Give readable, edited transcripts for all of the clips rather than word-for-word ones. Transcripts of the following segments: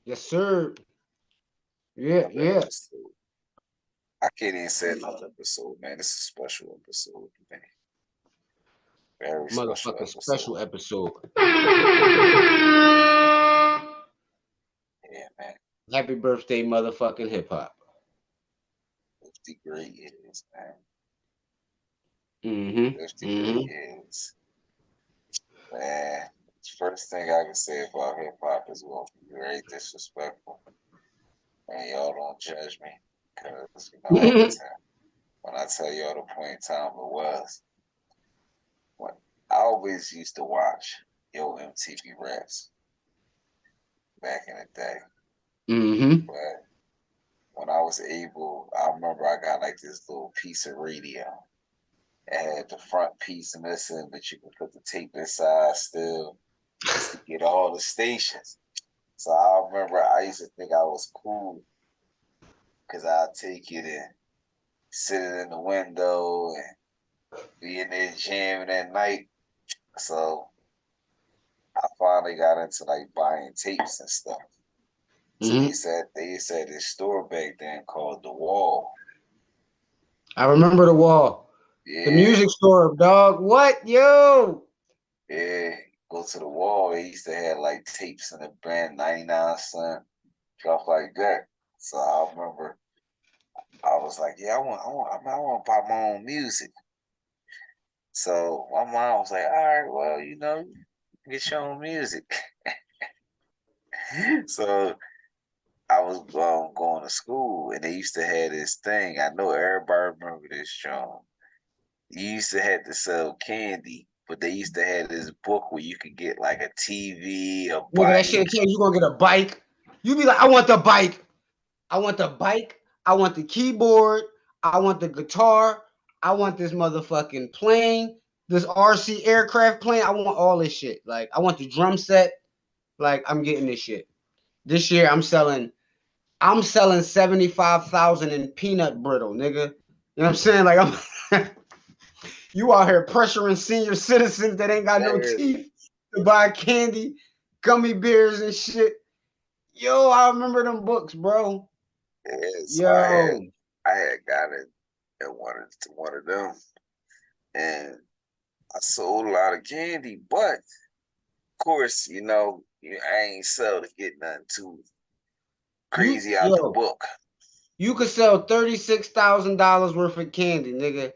Yes, sir. Yeah, yeah. Episode. I can't even say another episode, man. This is a special episode, man. Very special Motherfucking episode. special episode. Yeah, man. Happy birthday, motherfucking hip hop. 50 great years, man. Mm-hmm. 50 great Mm-hmm. years. Man, first thing I can say about hip hop is going to be very disrespectful. Man, y'all don't judge me. Because, when I tell y'all the point in time it was, when I always used to watch Yo MTV Raps back in the day. Mm-hmm. But when I was able, I remember I got like this little piece of radio. It had the front piece missing, but you could put the tape inside still just to get all the stations. So I remember I used to think I was cool because I'd take it and sit it in the window and be in there jamming at night. So I finally got into like buying tapes and stuff. So Mm-hmm. they said this store back then called The Wall. I remember the wall. The Yeah, music store, dog. What? Yo. yeah. Go to The Wall. They used to have like tapes in the brand 99 cents, stuff like that. So I remember I was like, yeah, I want to buy my own music. So my mom was like, all right, well, get your own music. So I was going to school, and they used to have this thing. I know everybody remember this, John. You used to have to sell candy, but they used to have this book where you could get like a TV, a Nigga, that bike. shit tell you gonna get a bike. You be like, I want the bike. I want the bike. I want the keyboard. I want the guitar. I want this motherfucking plane. This RC aircraft plane. I want all this shit. Like, I want the drum set. Like, I'm getting this shit. This year, I'm selling 75,000 in peanut brittle, nigga. You know what I'm saying? Like, I'm you out here pressuring senior citizens that ain't got no Man, teeth to buy candy, gummy bears and shit. Yo, I remember them books, bro. yeah, so Yo. I had got it at one of them, and I sold a lot of candy, but of course, I ain't sell to get nothing too You crazy out the yo, book. you could sell $36,000 worth of candy, nigga,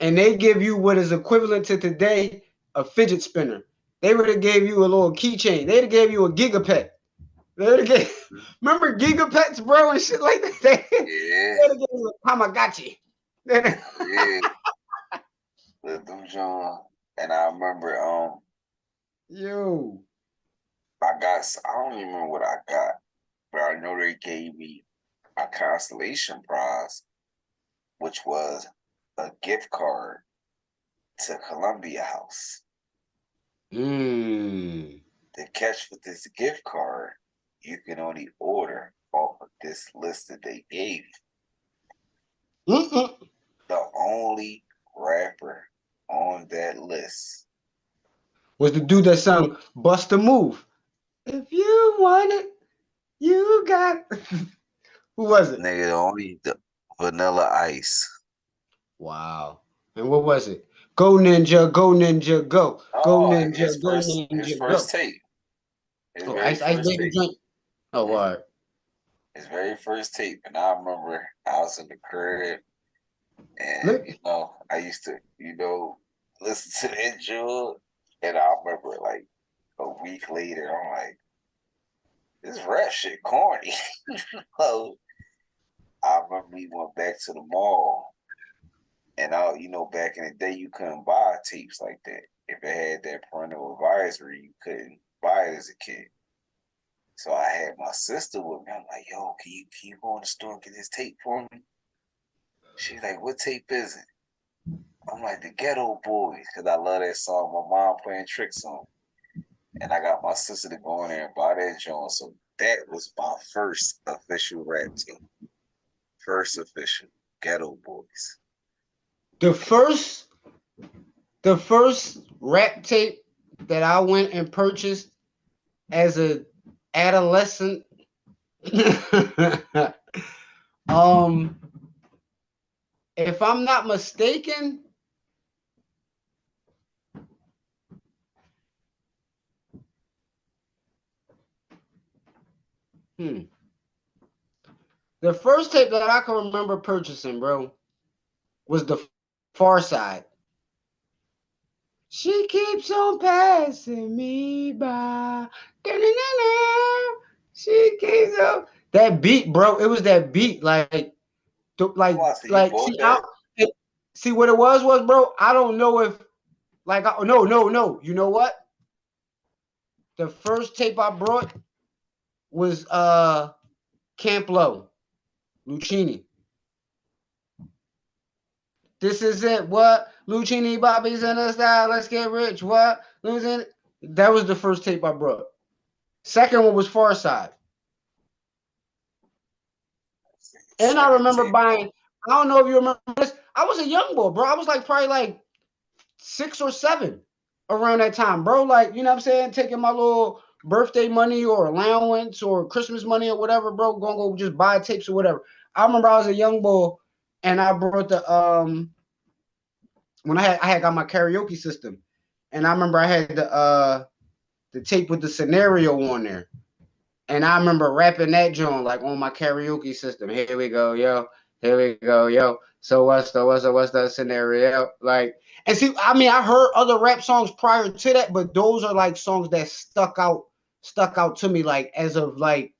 and they give you what is equivalent to today a fidget spinner. They would have gave you a little keychain. They'd have gave you a gigapet. They'd have gave, remember gigapets, bro, and shit like that. Yeah, They'd have gave you a Tamagotchi. yeah, with them John. And I remember, Yo, I don't even remember what I got, but I know they gave me a constellation prize, which was a gift card to Columbia House. mm. The catch with this gift card, you can only order off of this list that they gave you. Mm-mm. The only rapper on that list. Was the dude that sung "Bust a Move"? If you want it, you got it. Who was it? Nigga, the Vanilla Ice. Wow. And what was it? Go Ninja, go Ninja, go. Go Oh, Ninja, go his Ninja, first go. tape. His Oh, very Ice first Baby tape. Drink. Oh, all right. His very first tape. And I remember I was in the crib and, Look, I used to, listen to the intro. And I remember like a week later, I'm like, this rap shit corny. So I remember we went back to the mall. And back in the day, you couldn't buy tapes like that. If it had that parental advisory, you couldn't buy it as a kid. So I had my sister with me. I'm like, yo, can you go in the store and get this tape for me? She's like, what tape is it? I'm like, the Ghetto Boys, because I love that song. My mom playing tricks on. And I got my sister to go in there and buy that joint. So that was my first official rap tape. First official Ghetto Boys. the first, the first rap tape that I went and purchased as a adolescent um, if I'm not mistaken, hmm, the first tape that I can remember purchasing, bro, was the Far Side. She keeps on passing me by. Da-na-na-na. She keeps on. That beat, bro. It was that beat, Wow, so you like. bought that? See what it was, bro. I don't know if, no. You know what? The first tape I brought was Camp Low, Lucchini. This is it. What? Lucchini Bobby's in the style. Let's get rich. What? Losing. That was the first tape I brought. Second one was Far Side. And I Second remember tape. buying, I don't know if you remember this. I was a young boy, bro. I was like probably like 6 or 7 around that time, bro. Like, you know what I'm saying? Taking my little birthday money or allowance or Christmas money or whatever, bro. Gonna go just buy tapes or whatever. I remember I was a young boy and I brought when I had got my karaoke system. And I remember I had the tape with the scenario on there. And I remember rapping that joint like on my karaoke system. Here we go, yo. Here we go, yo. So what's the scenario? Like, and see, I mean, I heard other rap songs prior to that, but those are like songs that stuck out to me like as of like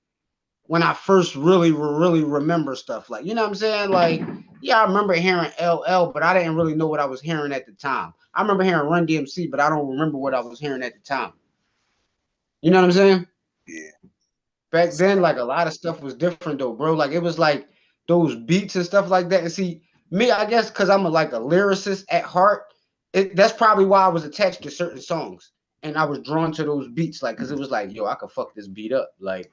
when I first really remember stuff. Like, you know what I'm saying? Like, yeah, I remember hearing LL, but I didn't really know what I was hearing at the time. I remember hearing Run DMC, but I don't remember what I was hearing at the time. You know what I'm saying? Yeah. Back That's then, like a lot of stuff was different though, bro. Like it was like those beats and stuff like that. And see, me, I guess because I'm like a lyricist at heart, that's probably why I was attached to certain songs. And I was drawn to those beats, like, because it was like, yo, I could fuck this beat up. Like,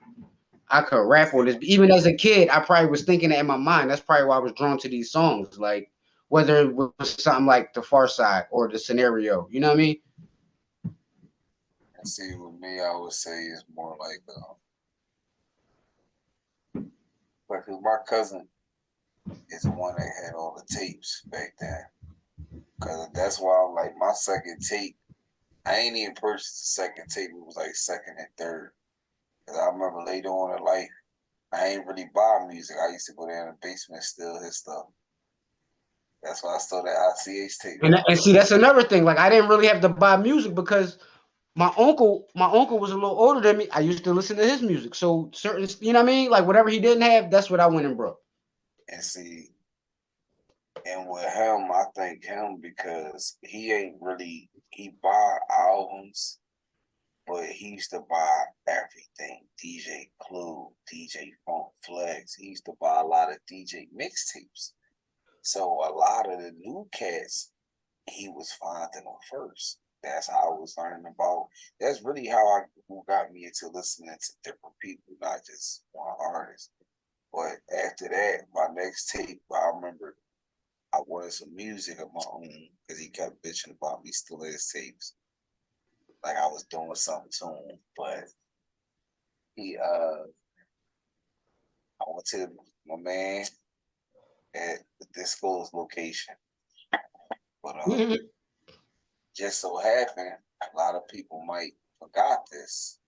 I could rap on this. Even as a kid, I probably was thinking it in my mind. That's probably why I was drawn to these songs. Like, whether it was something like The Far Side or The Scenario. You know what I mean? and see with me, I would say it's more like 'cause my cousin is the one that had all the tapes back then. Cause that's why I'm like my second tape. I ain't even purchased the second tape. It was like second and third. Cause I remember later on in life, I ain't really buy music. I used to go down in the basement and steal his stuff. That's why I stole that ICH tape. And see, that's another thing. Like, I didn't really have to buy music because my uncle was a little older than me. I used to listen to his music. So certain, you know what I mean? Like whatever he didn't have, that's what I went and brought. And see, and with him, I think him because he ain't really he buy albums, but he used to buy everything. DJ Clue, DJ Funk Flex. He used to buy a lot of DJ mixtapes. So a lot of the new cats, he was finding them first. That's how I was learning about. That's really how I who got me into listening to different people, not just one artist. But after that, my next tape, I remember I wanted some music of my own because he kept bitching about me stealing his tapes. Like I was doing something to him. But he I went to my man at the disco's location. But Mhm. just so happened a lot of people might forgot this.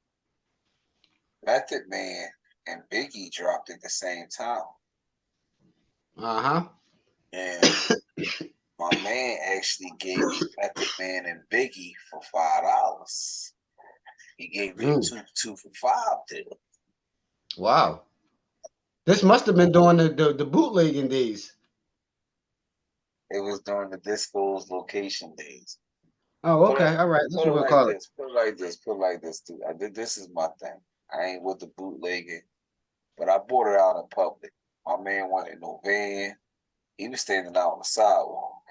Method Man and Biggie dropped at the same time. Uh-huh. And my man actually gave me Method Man and Biggie for $5. He gave me a Mm. two for five deal. Wow. This must have been during the bootlegging days. It was during the disco's location days. Oh, Put it okay. All right. That's put it what we'll like call it. this. Put it like this. Put it like this, dude. I did this is my thing. I ain't with the bootlegging, but I bought it out in public. My man wanted no van. He was standing out on the sidewalk.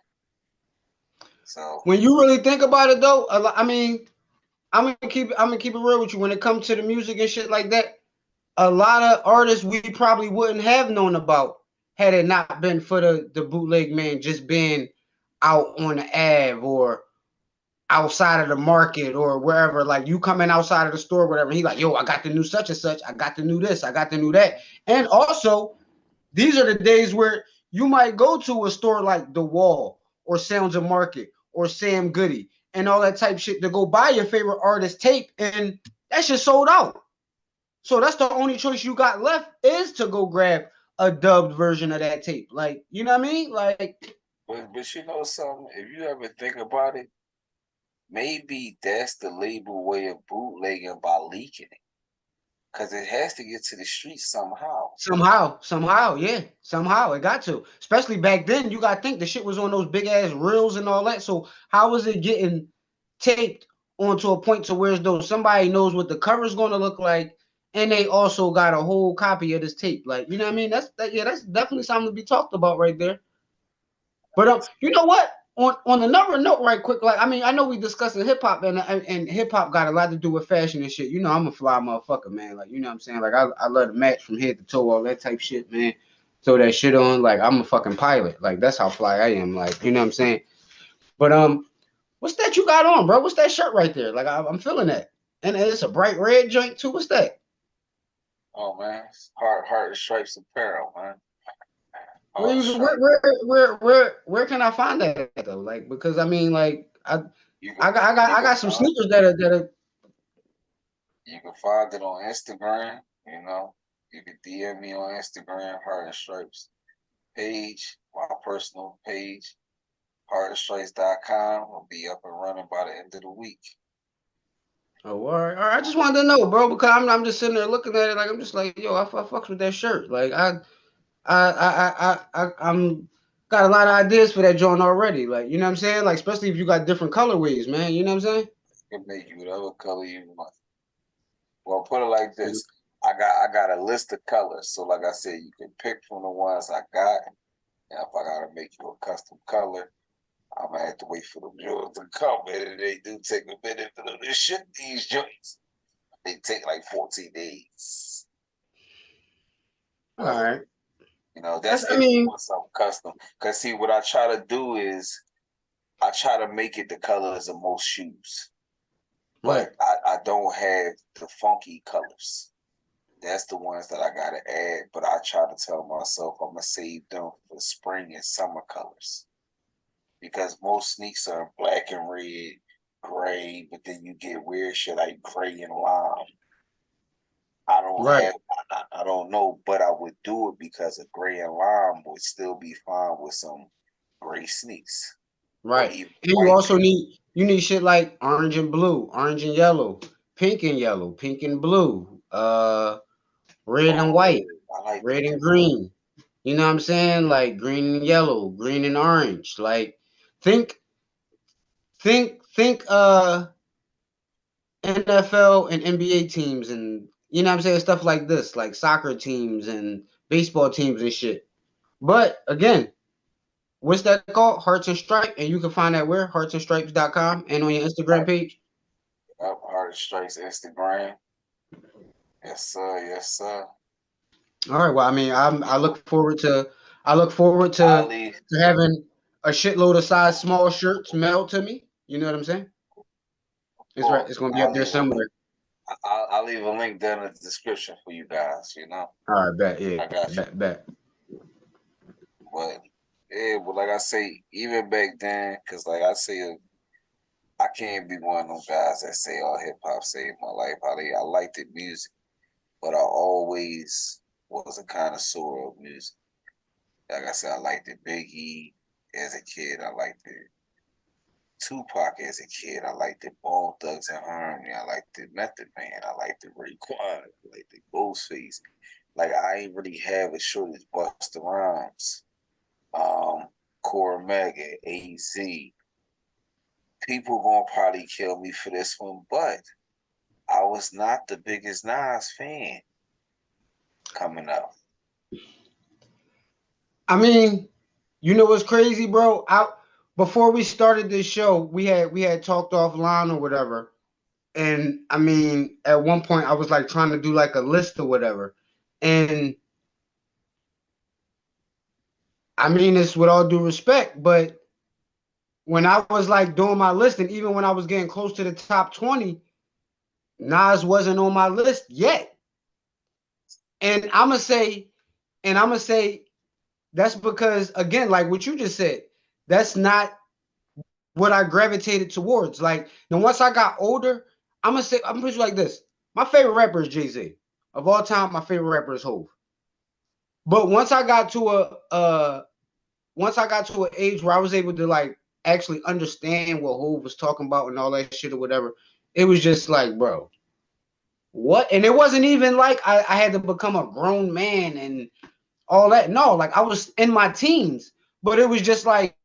So When you really think about it though, I mean, I'm gonna keep it real with you. When it comes to the music and shit like that, a lot of artists we probably wouldn't have known about had it not been for the bootleg man just being out on the Ave or outside of the market or wherever, like you coming outside of the store, whatever. He like, yo, I got the new such and such, I got the new this, I got the new that. And also, these are the days where you might go to a store like The Wall or Sounds of Market or Sam Goody and all that type shit to go buy your favorite artist tape, and that shit sold out. So that's the only choice you got left is to go grab a dubbed version of that tape. Like, you know what I mean? Like, but you know something? If you ever think about it, maybe that's the label way of bootlegging by leaking it, because it has to get to the streets somehow. somehow, yeah, somehow it got to. Especially back then, you got to think the shit was on those big ass reels and all that. So how was it getting taped onto a point to where as though somebody knows what the cover's going to look like, and they also got a whole copy of this tape? Like, you know what I mean? Yeah, that's definitely something to be talked about right there. But you know what? On another note, right quick, like I mean, I know we discussing hip hop and hip hop got a lot to do with fashion and shit. You know, I'm a fly motherfucker, man. Like, you know what I'm saying? Like I love to match from head to toe, all that type shit, man. Throw that shit on, like I'm a fucking pilot. Like that's how fly I am. Like, you know what I'm saying? But what's that you got on, bro? What's that shirt right there? Like I'm feeling that. And it's a bright red joint too. What's that? Oh man, heart and stripes apparel, man. Where Heart and you stripes. where can I find that at, though? Like because I mean like You can I you can got some find sneakers that are you can find it on Instagram. You know, you can DM me on Instagram, Heart and Stripes page, my personal page, heartandstripes.com will be up and running by the end of the week. Oh, all right. I just wanted to know, bro, because I'm just sitting there looking at it like I'm just like, yo, I fucks with that shirt. Like I'm got a lot of ideas for that joint already. Like, you know what I'm saying? Like, especially if you got different colorways, man. You know what I'm saying? You can make you whatever color you want. Well, put it like this. I got a list of colors. So like I said, you can pick from the ones I got. And if I gotta make you a custom color, I'm gonna have to wait for them joints to come. And they do take a minute for them to ship these joints. They take like 14 days. All But right. that's I if you mean, want something custom. Cause see, what I try to do is I try to make it the colors of most shoes, right, but I don't have the funky colors. That's the ones that I gotta add. But I try to tell myself I'm gonna save them for spring and summer colors because most sneaks are black and red, gray, but then you get weird shit like gray and lime. I don't right, have, I don't know, but I would do it because a gray and lime would still be fine with some gray sneaks or right. even And you white. also need shit like orange and blue, orange and yellow, pink and yellow, pink and blue, red and Oh, white, I like red pink and and blue. green. You know what I'm saying? Like green and yellow, green and orange. Like think think NFL and NBA teams and you know what I'm saying, stuff like this, like soccer teams and baseball teams and shit. But again, what's that called? Hearts and Stripe, and you can find that where? Heartsandstripes.com and on your Instagram page. Up Hard Strikes Instagram. Yes, sir. Yes, sir. All right. Well, I mean, I look forward Ali, to having a shitload of size small shirts mailed to me. You know what I'm saying? It's right. course, It's gonna be up I'll there leave a link. somewhere. I'll leave a link down in the description for you guys. All right, bet. Yeah, I got you. bet. But yeah, but like I say, even back then, because like I say, I can't be one of them guys that say, "Oh, hip hop saved my life." I liked the music, but I always was a connoisseur of music. Like I said, I liked the Biggie as a kid. I liked the Tupac as a kid. I liked the Bone Thugs and Harmony. I liked the Method Man. I liked the Raekwon. I liked the Ghostface. Like I ain't really have a short as Busta Rhymes, um, Core Mega, AZ. People gonna probably kill me for this one, but I was not the biggest Nas fan coming up. I mean, you know what's crazy, bro? Out before we started this show, we had talked offline or whatever. And I mean, at one point I was like trying to do like a list or whatever. And I mean, it's with all due respect, but when I was like doing my list, and even when I was getting close to the top 20, Nas wasn't on my list yet. And I'm gonna say that's because again, like what you just said, that's not what I gravitated towards. Like now, once I got older, I'm pretty like this. My favorite rapper is Jay-Z. Of all time, my favorite rapper is Hov. But once I got to an age where I was able to like actually understand what Hov was talking about and all that shit or whatever, it was just like, bro, what? And it wasn't even like I had to become a grown man and all that. No, like I was in my teens, but it was just like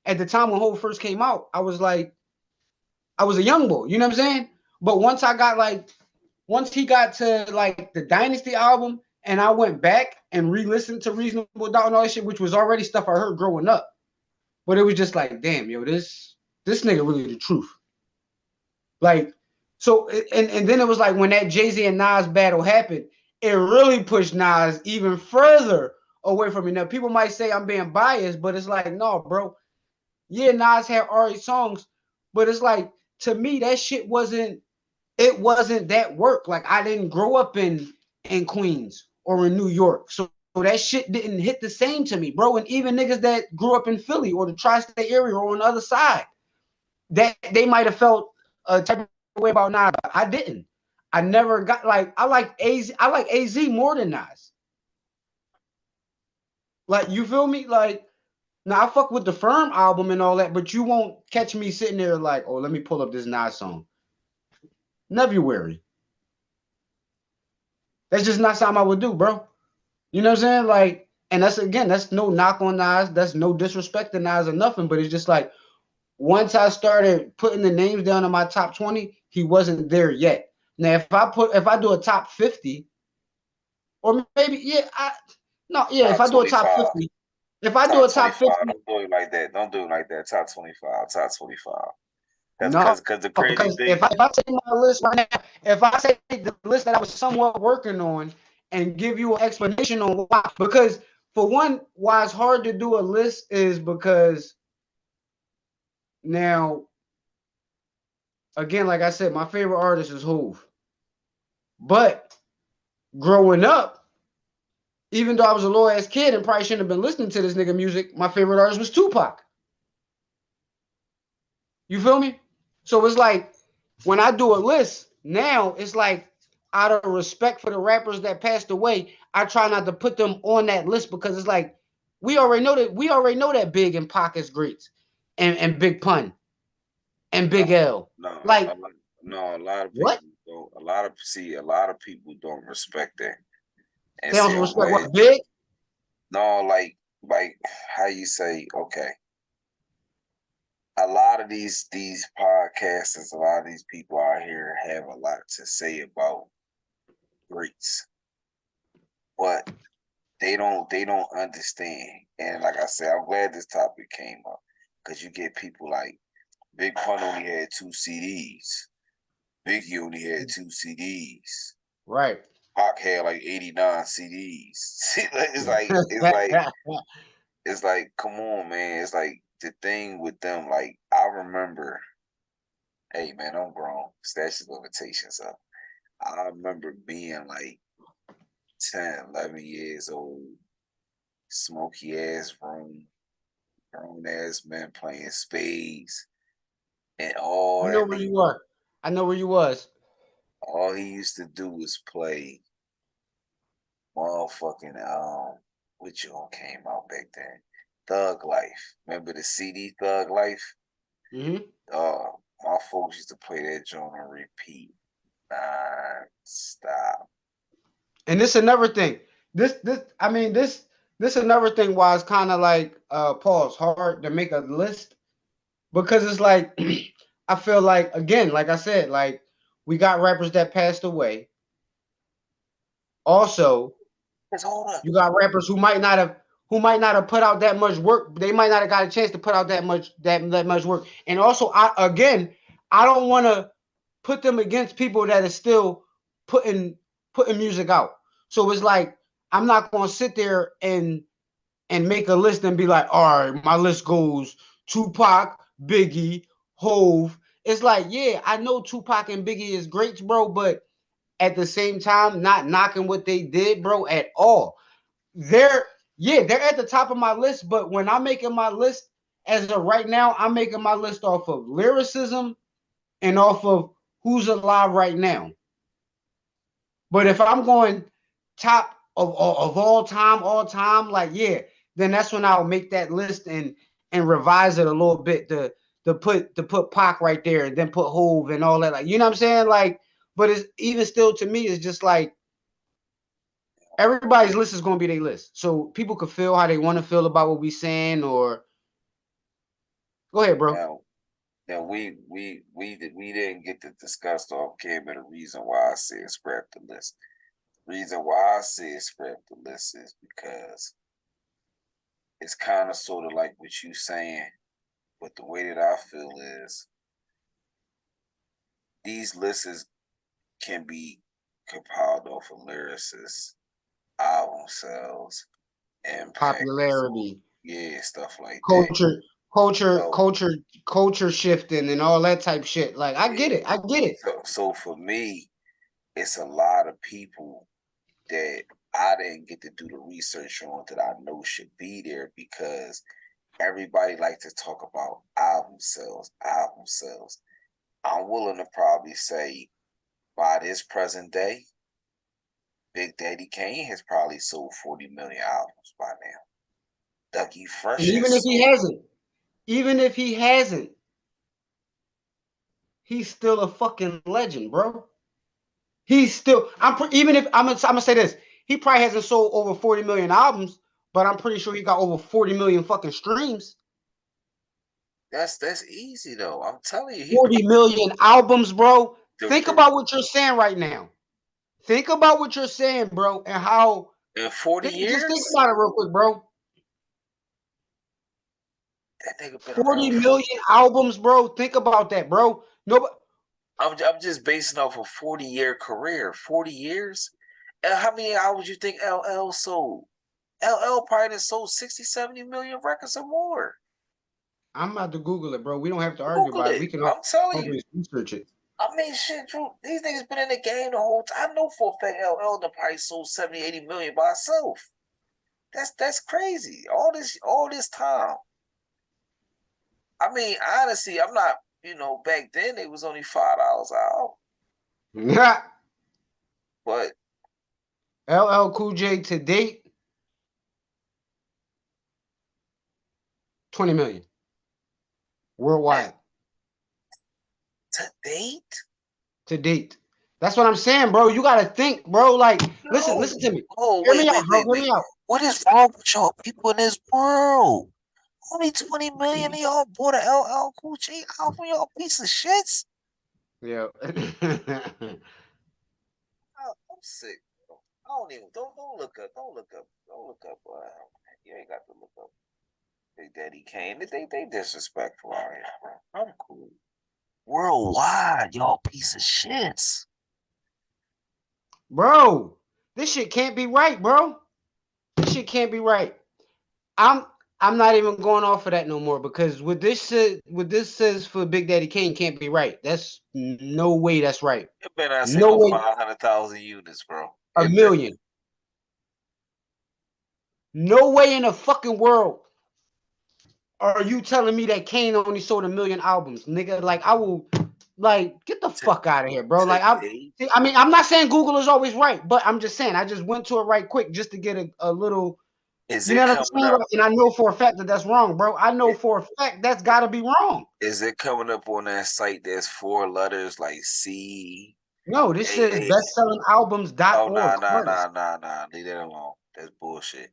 at the time when Hov first came out, I was a young boy. You know what I'm saying? But once he got to like the Dynasty album, and I went back and re-listened to Reasonable Doubt and all that shit, which was already stuff I heard growing up. But it was just like, damn, yo, this nigga really the truth. Like, so and then it was like when that Jay-Z and Nas battle happened, it really pushed Nas even further away from me. Now, people might say I'm being biased, but it's like, no, bro. Yeah, Nas had already songs, but it's like to me that shit wasn't that work. Like I didn't grow up in Queens or in New York, so that shit didn't hit the same to me, bro. And even niggas that grew up in Philly or the tri-state area or on the other side, that they might have felt a type of way about Nas. I didn't. I never got like I like AZ. I like AZ more than Nas. Like you feel me? Like now I fuck with the Firm album and all that, but you won't catch me sitting there like, oh, let me pull up this Nas song. February. That's just not something I would do, bro. You know what I'm saying? Like, and that's again, that's no knock on Nas, that's no disrespect to Nas or nothing, but it's just like once I started putting the names down in my top 20, he wasn't there yet. Now, if I do a top 50, or maybe if I Top do a top 25. 50, if I do Top a top 25. 50, Don't do it like that. Don't do it like that. Top 25. Top 25. That's no, because the because crazy if thing. I take my list right now, if I say the list that I was somewhat working on and give you an explanation on why, because for one, why it's hard to do a list is because now, again, like I said, my favorite artist is Hove. But growing up, even though I was a little ass kid and probably shouldn't have been listening to this nigga music, my favorite artist was Tupac. You feel me? So it's like when I do a list now, it's like out of respect for the rappers that passed away, I try not to put them on that list because it's like we already know that Big and Pac is greats and Big Pun and No, Big L. no, Like no. A lot of what? people don't. A lot of people don't respect that and They say, don't "I'm respect glad." what Big? No, like how you say, okay. A lot of these podcasters, a lot of these people out here have a lot to say about greats, but they don't understand. And like I said, I'm glad this topic came up because you get people like Big Pun only had 2 CDs. Biggie only had 2 CDs. Right. Pac had like 89 CDs. It's like, come on, man. It's like the thing with them, like I remember, hey man, I'm grown. Statute of limitations up. I remember being like 10, 11 years old, smoky ass room, grown ass men playing spades and all I know that where nigga, you are. I know where you was. all he used to do was play motherfucking which one came out back then? Thug Life. Remember the CD Thug Life? Mm-hmm. My folks used to play that joint on repeat. Non-stop. And this another thing. This I mean this another thing why it's kind of like pause hard to make a list because it's like I feel like again like I said like we got rappers that passed away. Also, Just hold up. you got rappers who might not have put out that much work. They might not have got a chance to put out that much work. And also I don't want to put them against people that are still putting putting music out. So it's like I'm not going to sit there and make a list and be like, all right, my list goes Tupac, Biggie, Hove. It's like, yeah, I know Tupac and Biggie is greats, bro, but at the same time, not knocking what they did, bro, at all. They're they're at the top of my list, but when I'm making my list as of right now, I'm making my list off of lyricism and off of who's alive right now. But if I'm going top of all time, like then that's when I'll make that list and revise it a little bit to put Pac right there and then put Hove and all that. Like, you know what I'm saying? Like, but it's even still to me, it's just like everybody's list is gonna be their list. So people could feel how they want to feel about what we saying, or go ahead, bro. Now, now we didn't get to discuss the off camera the reason why I said scrap the list. Reason why I said scrap the list is because it's kind of sort of like what you saying, but the way that I feel is these lists can be compiled off of lyricists, album sales, impact, Popularity, yeah, stuff like that. culture, culture, So culture, culture shifting, and all that type shit. Like, I get yeah, it. I get it. so for me, it's a lot of people that I didn't get to do the research on that I know should be there because everybody likes to talk about album sales, album sales. I'm willing to probably say by this present day, Big Daddy Kane has probably sold 40 million albums by now. Dougie And Fresh even has if he sold. hasn't, even if he hasn't, he's still a fucking legend, bro. He's still. Even if I'm gonna say this, he probably hasn't sold over 40 million albums, but I'm pretty sure he got over 40 million fucking streams. That's easy though. I'm telling you, 40 million albums, bro. Think the about what you're saying right now. Think about what you're saying, bro, and how. in 40 Just think years, about it real quick, bro. that nigga been 40 around for. million albums, bro. Think about that, bro. Nobody. I'm just basing off a 40-year career. 40 years? And how many albums you think LL sold? LL probably sold 60, 70 million records or more. I'm about to Google it, bro. We don't have to argue Google about it. it. We can I'm telling you. always research it. I mean, shit, Drew, these niggas been in the game the whole time. I know for a fact LL the probably sold 70, 80 million by itself. That's crazy. All this time. I mean, honestly, I'm not, back then it was only $5 out. But LL Cool J to date, 20 million like worldwide to date, to date. That's what I'm saying, bro. You gotta think, bro. Like, no. listen to me. Oh, Hear me wait, out, wait, bro. wait, Hear me wait. out. What is wrong with y'all people in this world? Only 20 million of y'all bought a LL Cool J album, y'all piece of shits. Yeah. I'm sick. I don't even don't look up. You ain't got to look up. Big Daddy Kane. They disrespectful out here, bro. I'm cool. Worldwide, y'all piece of shits. Bro, this shit can't be right, bro. This shit can't be right. I'm I'm not even going off of that no more because what this says for Big Daddy Kane can't be right. That's no way that's right. It better not say No no way. 500,000 units, bro. A It better. million. No way in the fucking world are you telling me that Kane only sold a million albums, nigga? Like, I will, like, get the To, fuck out of here, bro. Like, today, I mean, I'm not saying Google is always right, but I'm just saying I just went to it right quick just to get a little, is you it know what I'm coming saying? up? Like, and I know for a fact that that's wrong, bro. I know It, for a fact that's got to be wrong. is it coming up on that site? There's four letters like C No, this A says A. Oh, bestsellingalbums.org first. Leave that alone. That's bullshit.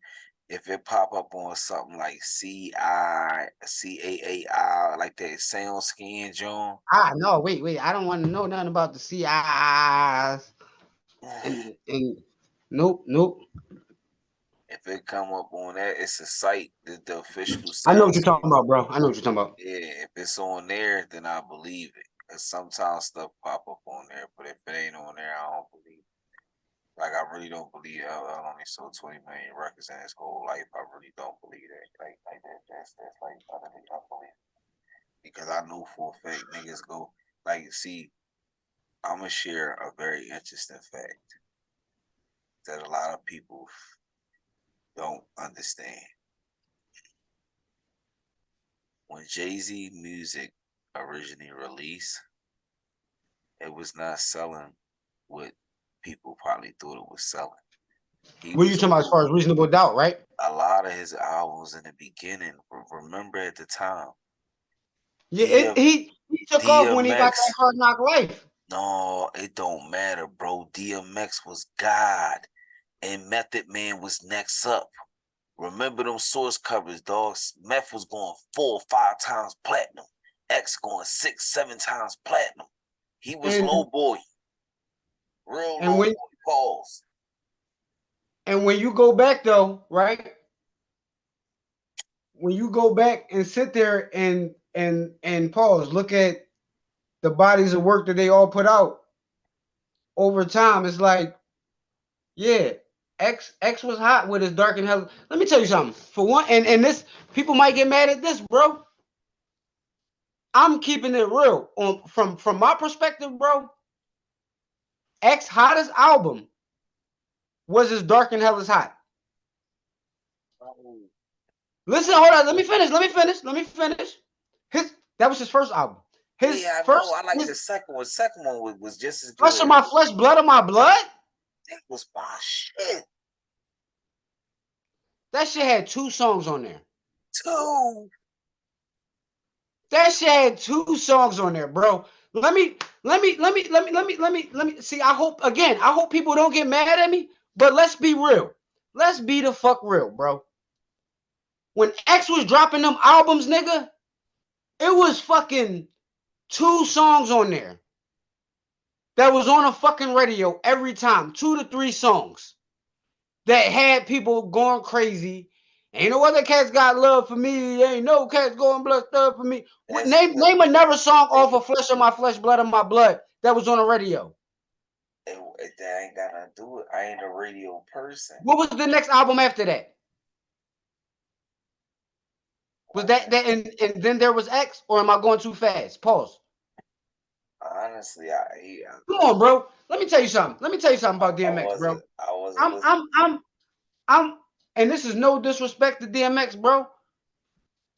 If it pop up on something like CAAI, like that sound scan, John. No, wait. I don't want to know nothing about the CIs and nope. If it come up on that, it's a site, the official I know sound what you're scan. talking about, bro. I know what you're talking about. Yeah, if it's on there, then I believe it. Cause sometimes stuff pop up on there, but if it ain't on there, I don't believe it. Like I really don't believe LL only sold 20 million records in his whole life. I really don't believe that. Like that's like utterly unbelievable. because I know for a fact niggas go like see. I'm gonna share a very interesting fact that a lot of people don't understand. When Jay-Z music originally released, it was not selling what people probably thought it was selling. He What are you was talking about as far as Reasonable Doubt, right? a lot of his albums in the beginning. Remember at the time, Yeah, DM, he took off when he got that DMX. Hard Knock Life. No, it don't matter, bro. DMX was God, and Method Man was next up. Remember them source covers, dogs. Meth was going 4 or 5 times platinum. X going 6, 7 times platinum. He was And low boy, real and low when boy. Pause. and when you go back though, right? When you go back and sit there and pause, look at the bodies of work that they all put out over time, it's like, yeah, X was hot with his dark and hell. Let me tell you something. For one, and this people might get mad at this, bro. I'm keeping it real. From my perspective, bro. X hottest album was his Dark and Hell is Hot. Oh, Listen, hold on. Let me finish. Let me finish. Let me finish. That was his first album. His yeah, I know. first I like the his second one. Second one was just as Flesh of good. My Flesh, Blood of My Blood. It was my shit. That shit had 2 songs on there. Two. That shit had 2 songs on there, bro. Let me see. I hope people don't get mad at me, but let's be real. Let's be the fuck real, bro. When X was dropping them albums, nigga, it was fucking 2 songs on there that was on a fucking radio every time. 2 to 3 songs that had people going crazy. Ain't no other cats got love for me. Ain't no cats going blood stuff for me. That's Name another song off hey, of Flesh of My Flesh, Blood of My Blood that was on the radio. that ain't got nothing to do with. I ain't a radio person. What was the next album after that? Was What that and then there was X, or am I going too fast? Pause. honestly, Come on, bro. Let me tell you something. Let me tell you something about I DMX, bro. wasn't I wasn't I'm listening. I'm I'm I'm and this is no disrespect to DMX, bro.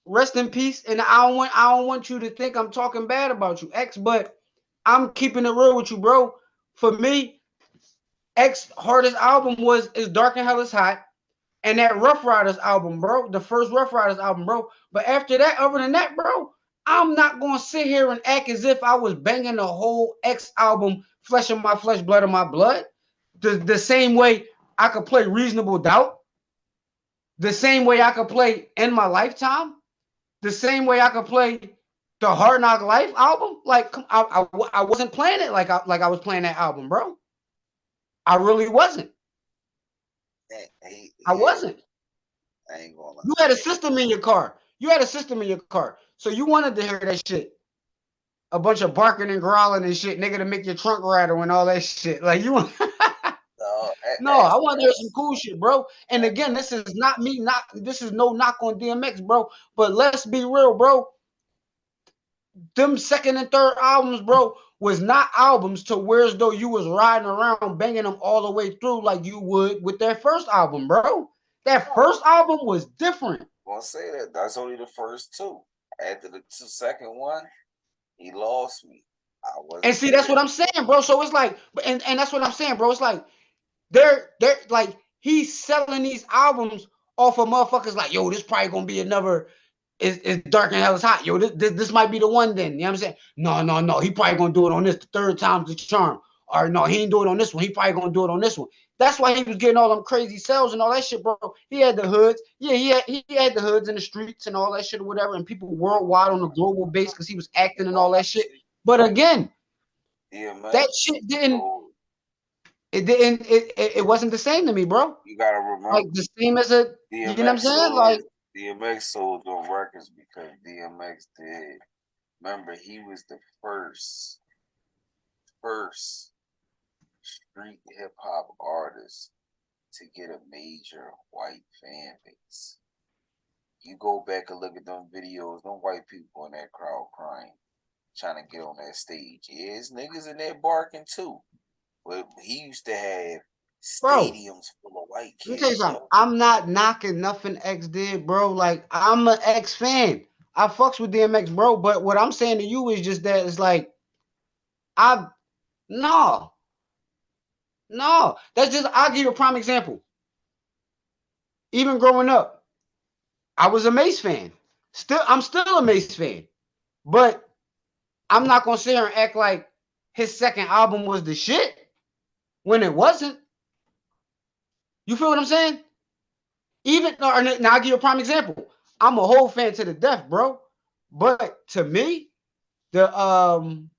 Rest in peace. And I don't want you to think I'm talking bad about you, X, but I'm keeping it real with you, bro. For me, X hardest album was is Dark and Hell is Hot. And that Rough Riders album, bro. The first Rough Riders album, bro. But after that, other than that, bro, I'm not gonna sit here and act as if I was banging the whole X album, Flesh of My Flesh, Blood of My Blood. The same way I could play Reasonable Doubt, the same way I could play In My Lifetime, the same way I could play the Hard Knock Life album. Like I wasn't playing it like I was playing that album, bro. I really wasn't. I Yeah, wasn't. I ain't gonna lie. You had a system in your car. You had a system in your car. So you wanted to hear that shit. A bunch of barking and growling and shit, nigga, to make your trunk rattle and all that shit. Like you No, No, I want to hear some X, cool shit, bro. And again, this is not me, not this is no knock on DMX, bro. But let's be real, bro. Them second and third albums, bro, was not albums to where as though you was riding around banging them all the way through like you would with that first album, bro. That first album was different. gonna say that. That's only the first two. After the second one, he lost me. I And wasn't see, that's there. what I'm saying, bro. So it's like, and that's what I'm saying, bro. It's like they're like he's selling these albums off of motherfuckers like, yo, this probably gonna be another. It's Dark and Hell is Hot, yo. This might be the one. Then you know what I'm saying? No. He probably gonna do it on this. The third time's the charm. Or no, he ain't do it on this one. He probably gonna do it on this one. That's why he was getting all them crazy sales and all that shit, bro. He had the hoods. Yeah, he had the hoods in the streets and all that shit or whatever, and people worldwide on a global base because he was acting and all that shit. But again, that DMX shit didn't sold. it wasn't the same to me, bro. You gotta Like remember, the same as a you know what I'm DMX saying? sold Like his DMX sold those records because DMX did. Remember, he was the first street hip hop artist to get a major white fan base. you go back and look at them videos, them white people in that crowd crying, trying to get on that stage. Yeah, it's niggas in there barking too. But he used to have Bro, stadiums full of white let me tell you kids, something. yo. I'm not knocking nothing X did, bro. Like I'm an X fan. I fucks with DMX, bro. But what I'm saying to you is just that it's like I no, no. That's just I'll give you a prime example. Even growing up, I was a Mace fan. I'm still a Mace fan. But I'm not gonna sit here and act like his second album was the shit when it wasn't. You feel what I'm saying? Even now, I'll give you a prime example. I'm a whole fan to the death, bro. But to me, the um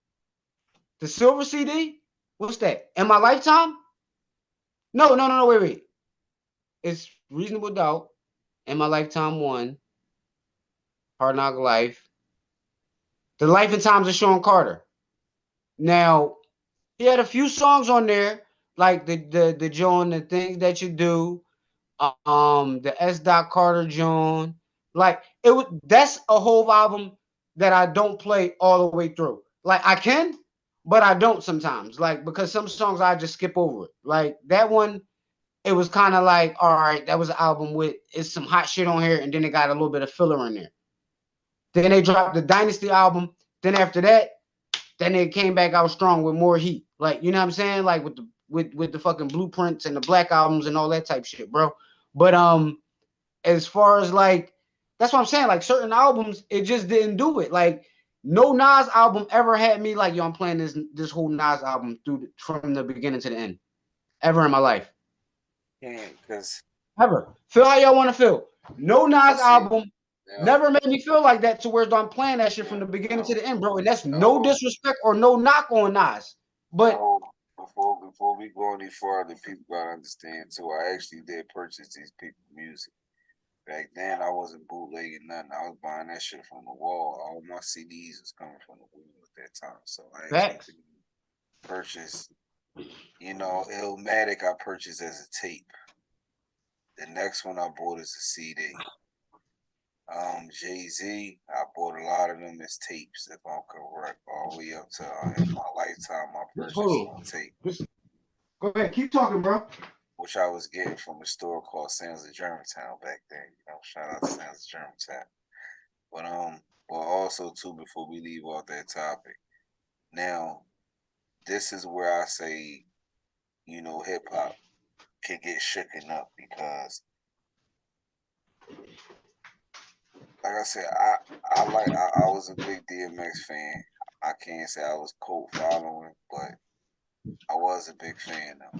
the silver CD, what's that? In my lifetime? No, no, no, no, wait. It's Reasonable Doubt. In my lifetime one, Hard Knock Life, The Life and Times of Sean Carter. Now, he had a few songs on there, like the Joan, the things that you do, the S. Dot Carter John. Like it was that's a whole album that I don't play all the way through. Like I can, but I don't sometimes. Like because some songs I just skip over it. Like that one, it was kind of like, all right, that was an album with it's some hot shit on here, and then it got a little bit of filler in there. Then they dropped the Dynasty album. Then after that, then they came back out strong with more heat. Like, you know what I'm saying? Like with the fucking blueprints and the black albums and all that type shit, bro. But as far as like that's what I'm saying. Like certain albums, it just didn't do it. Like no Nas album ever had me like, yo, I'm playing this whole Nas album from the beginning to the end. Ever in my life. Yeah, because Ever. Feel how y'all want to feel. No Nas let's see, album now, never made me feel like that to where I'm playing that shit from yeah, the beginning to now, the end, bro. And that's no now, disrespect or no knock on Nas. But now, before we go any farther, people gotta understand too. I actually did purchase these people music. Back then, I wasn't bootlegging nothing. I was buying that shit from the wall. All my CDs was coming from the wall at that time. So I actually facts. didn't purchase, Illmatic I purchased as a tape. The next one I bought is a CD. Jay-Z, I bought a lot of them as tapes, if I'm correct, all the way up to in my lifetime I purchased Hold on on. tape, Just go ahead. Keep talking, bro. which I was getting from a store called Sounds of Germantown back then. Shout out to Sounds of Germantown. But also too, before we leave off that topic, now this is where I say, hip hop can get shooken up because, like I said, I was a big DMX fan. I can't say I was cult following, but I was a big fan though.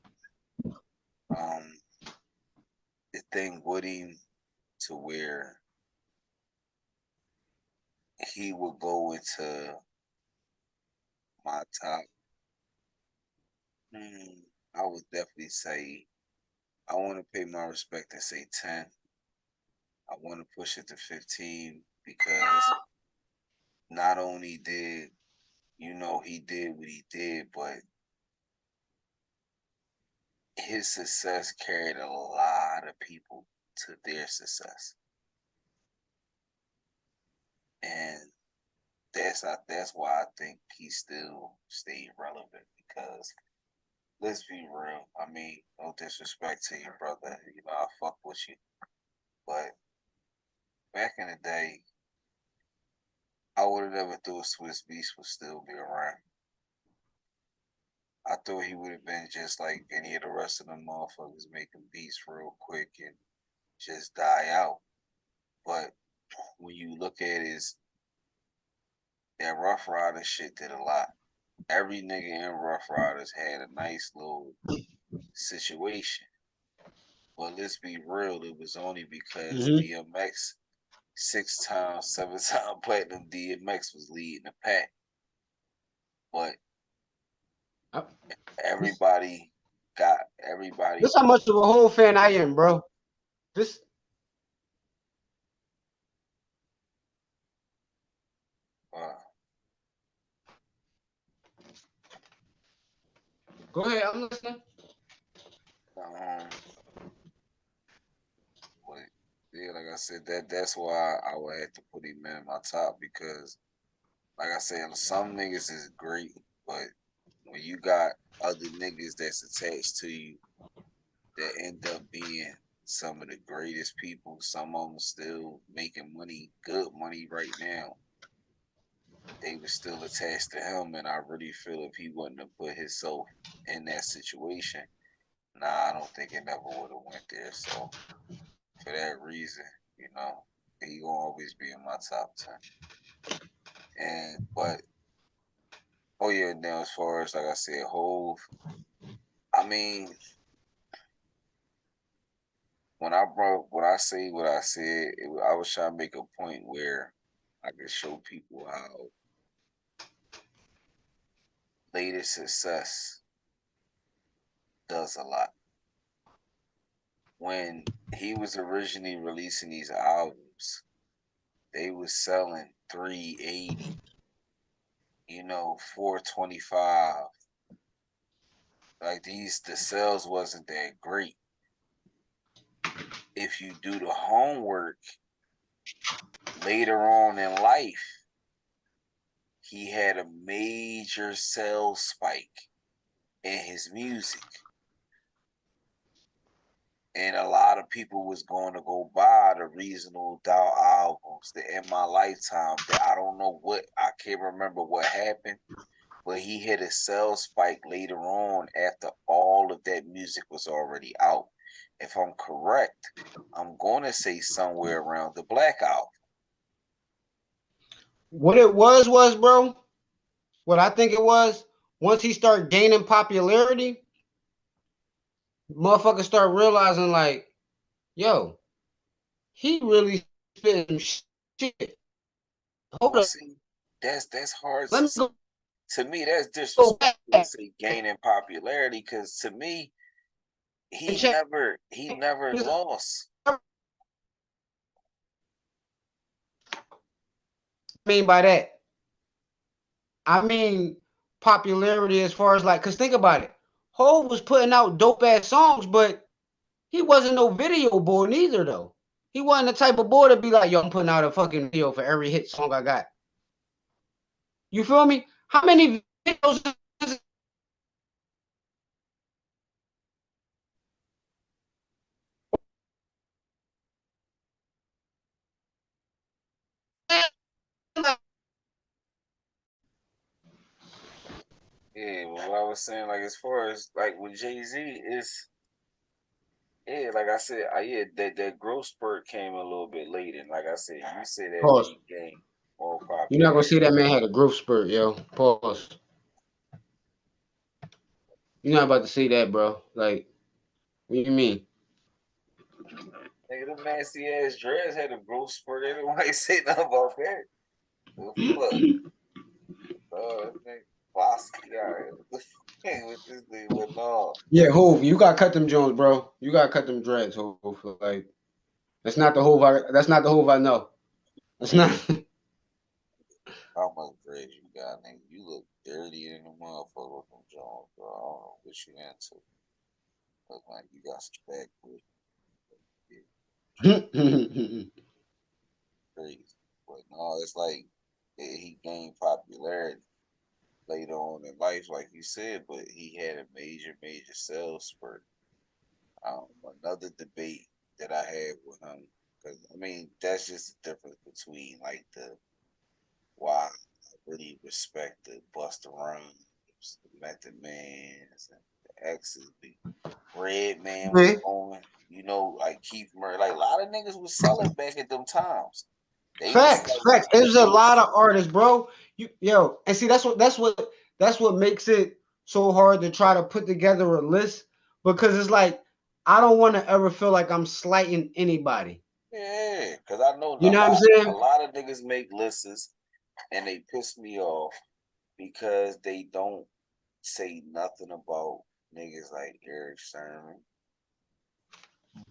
The thing with him to where he would go into my top. I would definitely say I want to pay my respect and say 10. I want to push it to 15 because not only did he did what he did, but his success carried a lot of people to their success, and that's why I think he still stayed relevant because let's be real. I mean, no disrespect to your brother, I fuck with you, but back in the day, I would have never thought Swiss Beast would still be around. I thought he would have been just like any of the rest of them motherfuckers making beats real quick and just die out. But when you look at his that Rough Rider shit did a lot. Every nigga in Rough Riders had a nice little situation. But let's be real, it was only because Mm-hmm. DMX 6 times, 7 time platinum DMX was leading the pack. But This, everybody got everybody this how much of a whole fan I am, bro. This uh, go ahead. I'm listening. um, but Yeah, like I said, that's why I would have to put him in my top because, like I said, some niggas is great, but when you got other niggas that's attached to you that end up being some of the greatest people, some of them still making money, good money right now. They were still attached to him, and I really feel if he wouldn't have put himself in that situation, nah, I don't think it never would have went there. So for that reason, you know, he gonna always be in my top 10. And but oh yeah, now as far as like I said, Hove, I mean, when I say what I said, I was trying to make a point where I could show people how later success does a lot. When he was originally releasing these albums, they was selling 380, 425. Like the sales wasn't that great. If you do the homework later on in life, he had a major sales spike in his music. And a lot of people was going to go buy the Reasonable Doubt albums, the In My Lifetime. That I don't know I can't remember what happened, but he hit a sales spike later on after all of that music was already out. If I'm correct, I'm going to say somewhere around the Black Album. What it was, bro, what I think it was, once he started gaining popularity, motherfuckers start realizing like, yo, he really spitting some shit. Hold up, Well, see, that's hard let me go to me. That's back disrespectful to say gaining popularity because to me, and he check. never he never lost. I mean by that, I mean popularity as far as like, cause think about it, Hov was putting out dope ass songs, but he wasn't no video boy neither though. He wasn't the type of boy to be like, yo, I'm putting out a fucking video for every hit song I got. You feel me? How many videos is like, Yeah, well, what I was saying, like as far as like with Jay-Z is yeah, like I said, yeah, that growth spurt came a little bit later. And like I said, you said after pause. he gained more You're not gonna popularity. see that man had a growth spurt, yo. Pause. You're not about to see that, bro. Like, what do you mean? Nigga, them nasty ass dreads had a growth spurt. Everybody say nothing about that. The fuck? Nigga, Basquiat. With this nigga, but no. Yeah, Hov, you gotta cut them Jones, bro. You gotta cut them dreads, Hov. Like, that's not the Hov I know. That's not. How much dreads you got, nigga? You look dirty in the motherfucker with them Jones, bro. I don't know what you into. Look like you got some backwood. Yeah, crazy. But no, it's like he gained popularity later on in life, like you said, but he had a major sales spurt. Another debate that I had with him, because I mean, that's just the difference between like the why I really respect the Busta Rhymes, the Method Mans, and the X's. The Red Man was Yeah. going, like Keith Murray, like a lot of niggas was selling back at them times. They was Facts, selling. facts. There's a They lot was of artists, bro. Yo, and see that's what makes it so hard to try to put together a list because it's like I don't want to ever feel like I'm slighting anybody. yeah, because I know You know what I'm a saying? lot of niggas make lists and they piss me off because they don't say nothing about niggas like Eric Sherman.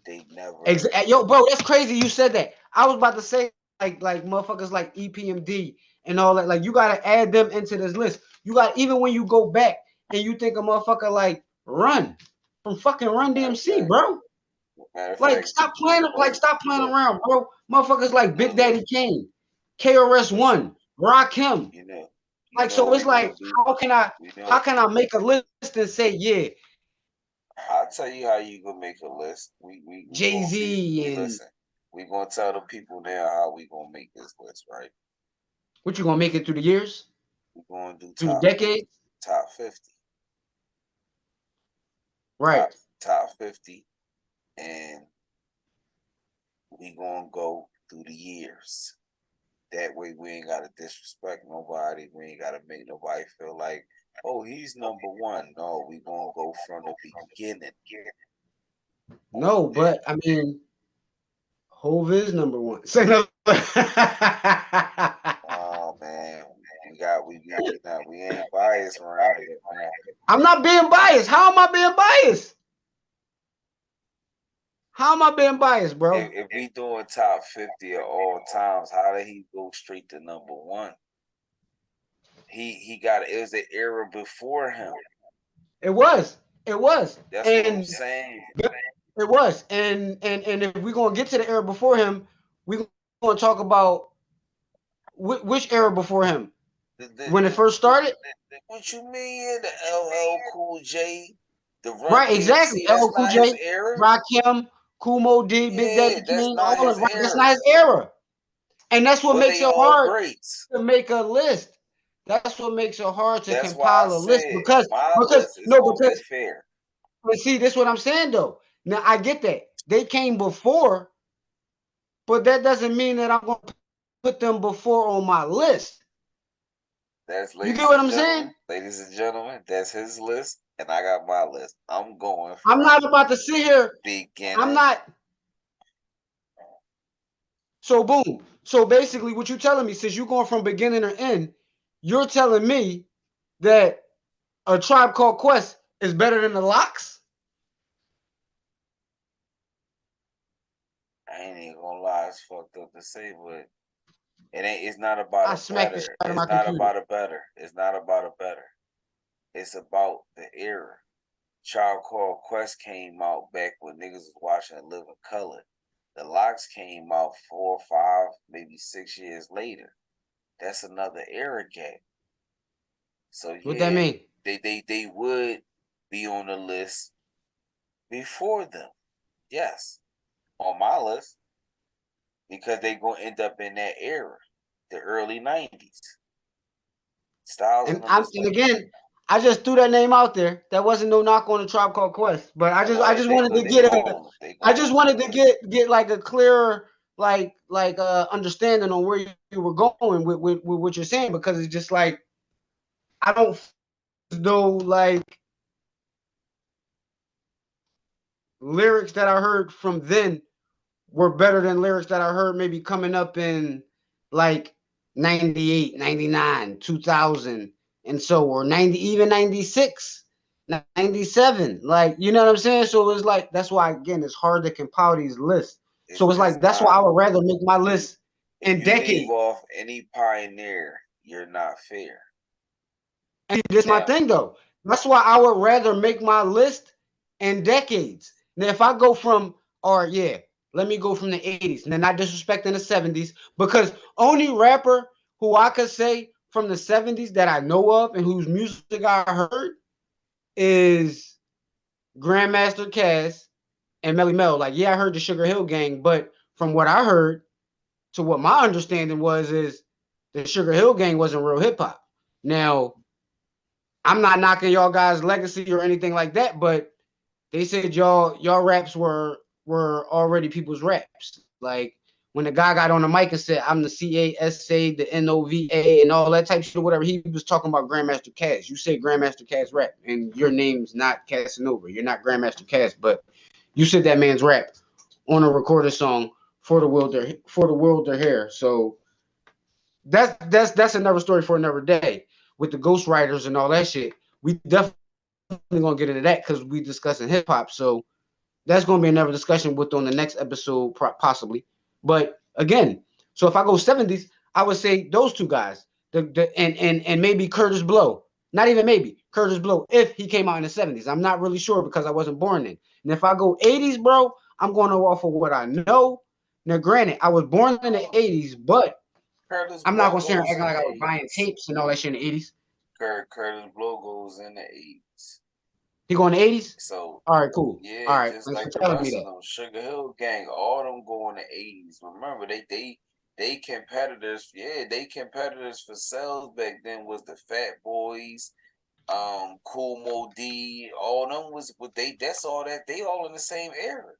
They never. Yo, bro, that's crazy. You said that. I was about to say like motherfuckers like EPMD and all that. Like you gotta add them into this list. You got even when you go back and you think a motherfucker like Run from fucking Run DMC, Exactly. bro. Matter of Like fact, stop playing look, around, bro. Motherfuckers like Big look. Daddy Kane, KRS Listen, One, Rakim. you know, Like what so, it's we gonna like do? We how know. can I make a list and say yeah, I'll tell you how you gonna make a list. We Jay gonna Z we and listen. We gonna tell the people now how we gonna make this list, right? what you gonna make it through the years, We gonna do through the top decades, top 50, right? top 50, and we gonna go through the years. That way, we ain't gotta disrespect nobody. We ain't gotta make nobody feel like, oh, he's number one. No, we gonna go from the beginning on No, that. but I mean, Hove is number one. Say no. Oh man, we ain't biased around here, man. I'm not being biased. How am I being biased? How am I being biased, bro? If we doing top 50 of all times, how did he go straight to number one? He got it was an era before him. It was. It was. That's what I'm And saying. it was. And if we're gonna get to the era before him, we're gonna talk about which era before him? When it first started? What you mean the LL Cool J, the Run Right, exactly. DMC? That's LL Cool not his J, era. Rakim, Kumo D, Big Yeah, Daddy that's King, not all his of right. That's era. not his era. And that's what But makes they it all hard greats. to make a list. That's what makes it hard to That's why I compile a list said because my because list is no gonna be because fair. but see this is what I'm saying though. Now I get that they came before, but that doesn't mean that I'm gonna put them before on my list. That's You get what I'm saying? ladies and gentlemen, that's his list, and I got my list. I'm going I'm from not about to sit here. I'm beginning. not. So boom. So basically, what you're telling me, since you're going from beginning to end, you're telling me that a Tribe Called Quest is better than the Locks? I ain't even gonna lie, it's fucked up to say, but it ain't. It's not about I a smacked the shit better. out of It's my not computer. about a better. It's not about a better. It's about the era. Child Called Quest came out back when niggas was watching Living Color. The Locks came out 4, 5, maybe 6 years later. That's another era gap. So What that yeah, mean? they would be on the list before them. Yes, on my list because they gonna end up in that era, the early '90s. Styles and them is And again, I just threw that name out there. That wasn't no knock on the Tribe Called Quest, but I know I that just wanted to they get a they I going just on wanted the to list. get like a clearer understanding on where you were going with what you're saying because it's just like I don't know like lyrics that I heard from then were better than lyrics that I heard maybe coming up in like 98, 99, 2000 and so or 90 even 96, 97. Like, you know what I'm saying? So it's like that's why again it's hard to compile these lists. So it's It's like that's why not I would rather make my you. list If in you leave decades. off any pioneer, you're not fair. And this my Now, thing though. That's why I would rather make my list in decades. Now, if I go from, or yeah, let me go from the 80s, and then not disrespecting the 70s, because only rapper who I could say from the 70s that I know of and whose music I heard is Grandmaster Caz and Melly Mel. Like, yeah, I heard the Sugar Hill Gang, but from what I heard to what my understanding was is the Sugar Hill Gang wasn't real hip hop. Now, I'm not knocking y'all guys' legacy or anything like that, but they said y'all raps were already people's raps. Like when the guy got on the mic and said, "I'm the CASA, the NOVA, and all that type of shit," or whatever, he was talking about Grandmaster Caz. You said Grandmaster Caz rap, and your name's not Casanova. You're not Grandmaster Caz, but you said that man's rap on a recorded song for the world to hear. So that's another story for another day with the ghostwriters and all that shit. We definitely gonna get into that because we discussing hip hop. So that's gonna be another discussion with on the next episode possibly. But again, so if I go 70s, I would say those two guys, and maybe Curtis Blow. Not even maybe Curtis Blow if he came out in the 70s. I'm not really sure because I wasn't born then. And if I go 80s, bro, I'm going off of what I know. Now, granted, I was born in the '80s, but Curtis I'm not Blow gonna sit here goes acting in like the I was buying 80s. tapes and all that shit in the '80s. Curtis Blow goes in the 80s. He going in the '80s. So All right, cool. All yeah, right, just thanks for like the telling me rest of that. them, Sugar Hill Gang, all them go in the 80s. Remember, they competitors. Yeah, they competitors for sales back then was the Fat Boys, Cool Mo D. All them was, but they that's all that they all in the same era.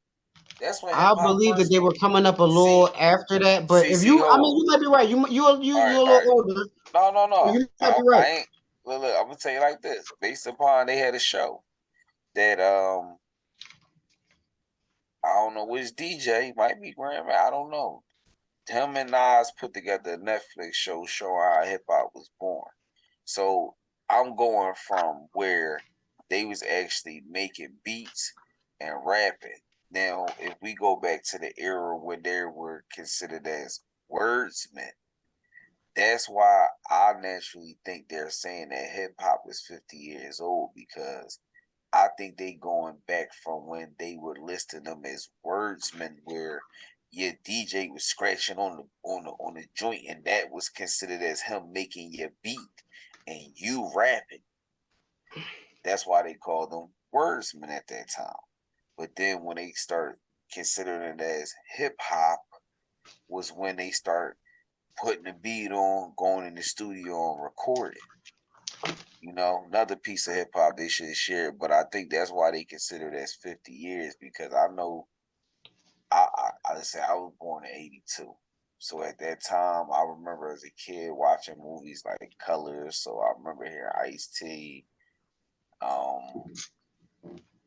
That's when hip I hop believe that first they were coming up a little see after that, but if see you, I mean, hold. you might be right. You a All little right. older, so No. you might be I right. ain't. Look, I'm gonna tell you like this. Based upon they had a show that I don't know which DJ might be Grandma. I don't know. Him and Nas put together a Netflix show showing how hip hop was born. So I'm going from where they was actually making beats and rapping. Now, if we go back to the era when they were considered as wordsmen, that's why I naturally think they're saying that hip hop is 50 years old because I think they going back from when they were listing them as wordsmen, where your DJ was scratching on the joint, and that was considered as him making your beat and you rapping. That's why they called them wordsmen at that time. But then when they start considering it as hip hop, was when they start putting the beat on, going in the studio and recording. Another piece of hip hop they should share, but I think that's why they consider it as 50 years because I know I say I was born in '82. So at that time, I remember as a kid watching movies like Colors. So I remember hearing Ice T. Um,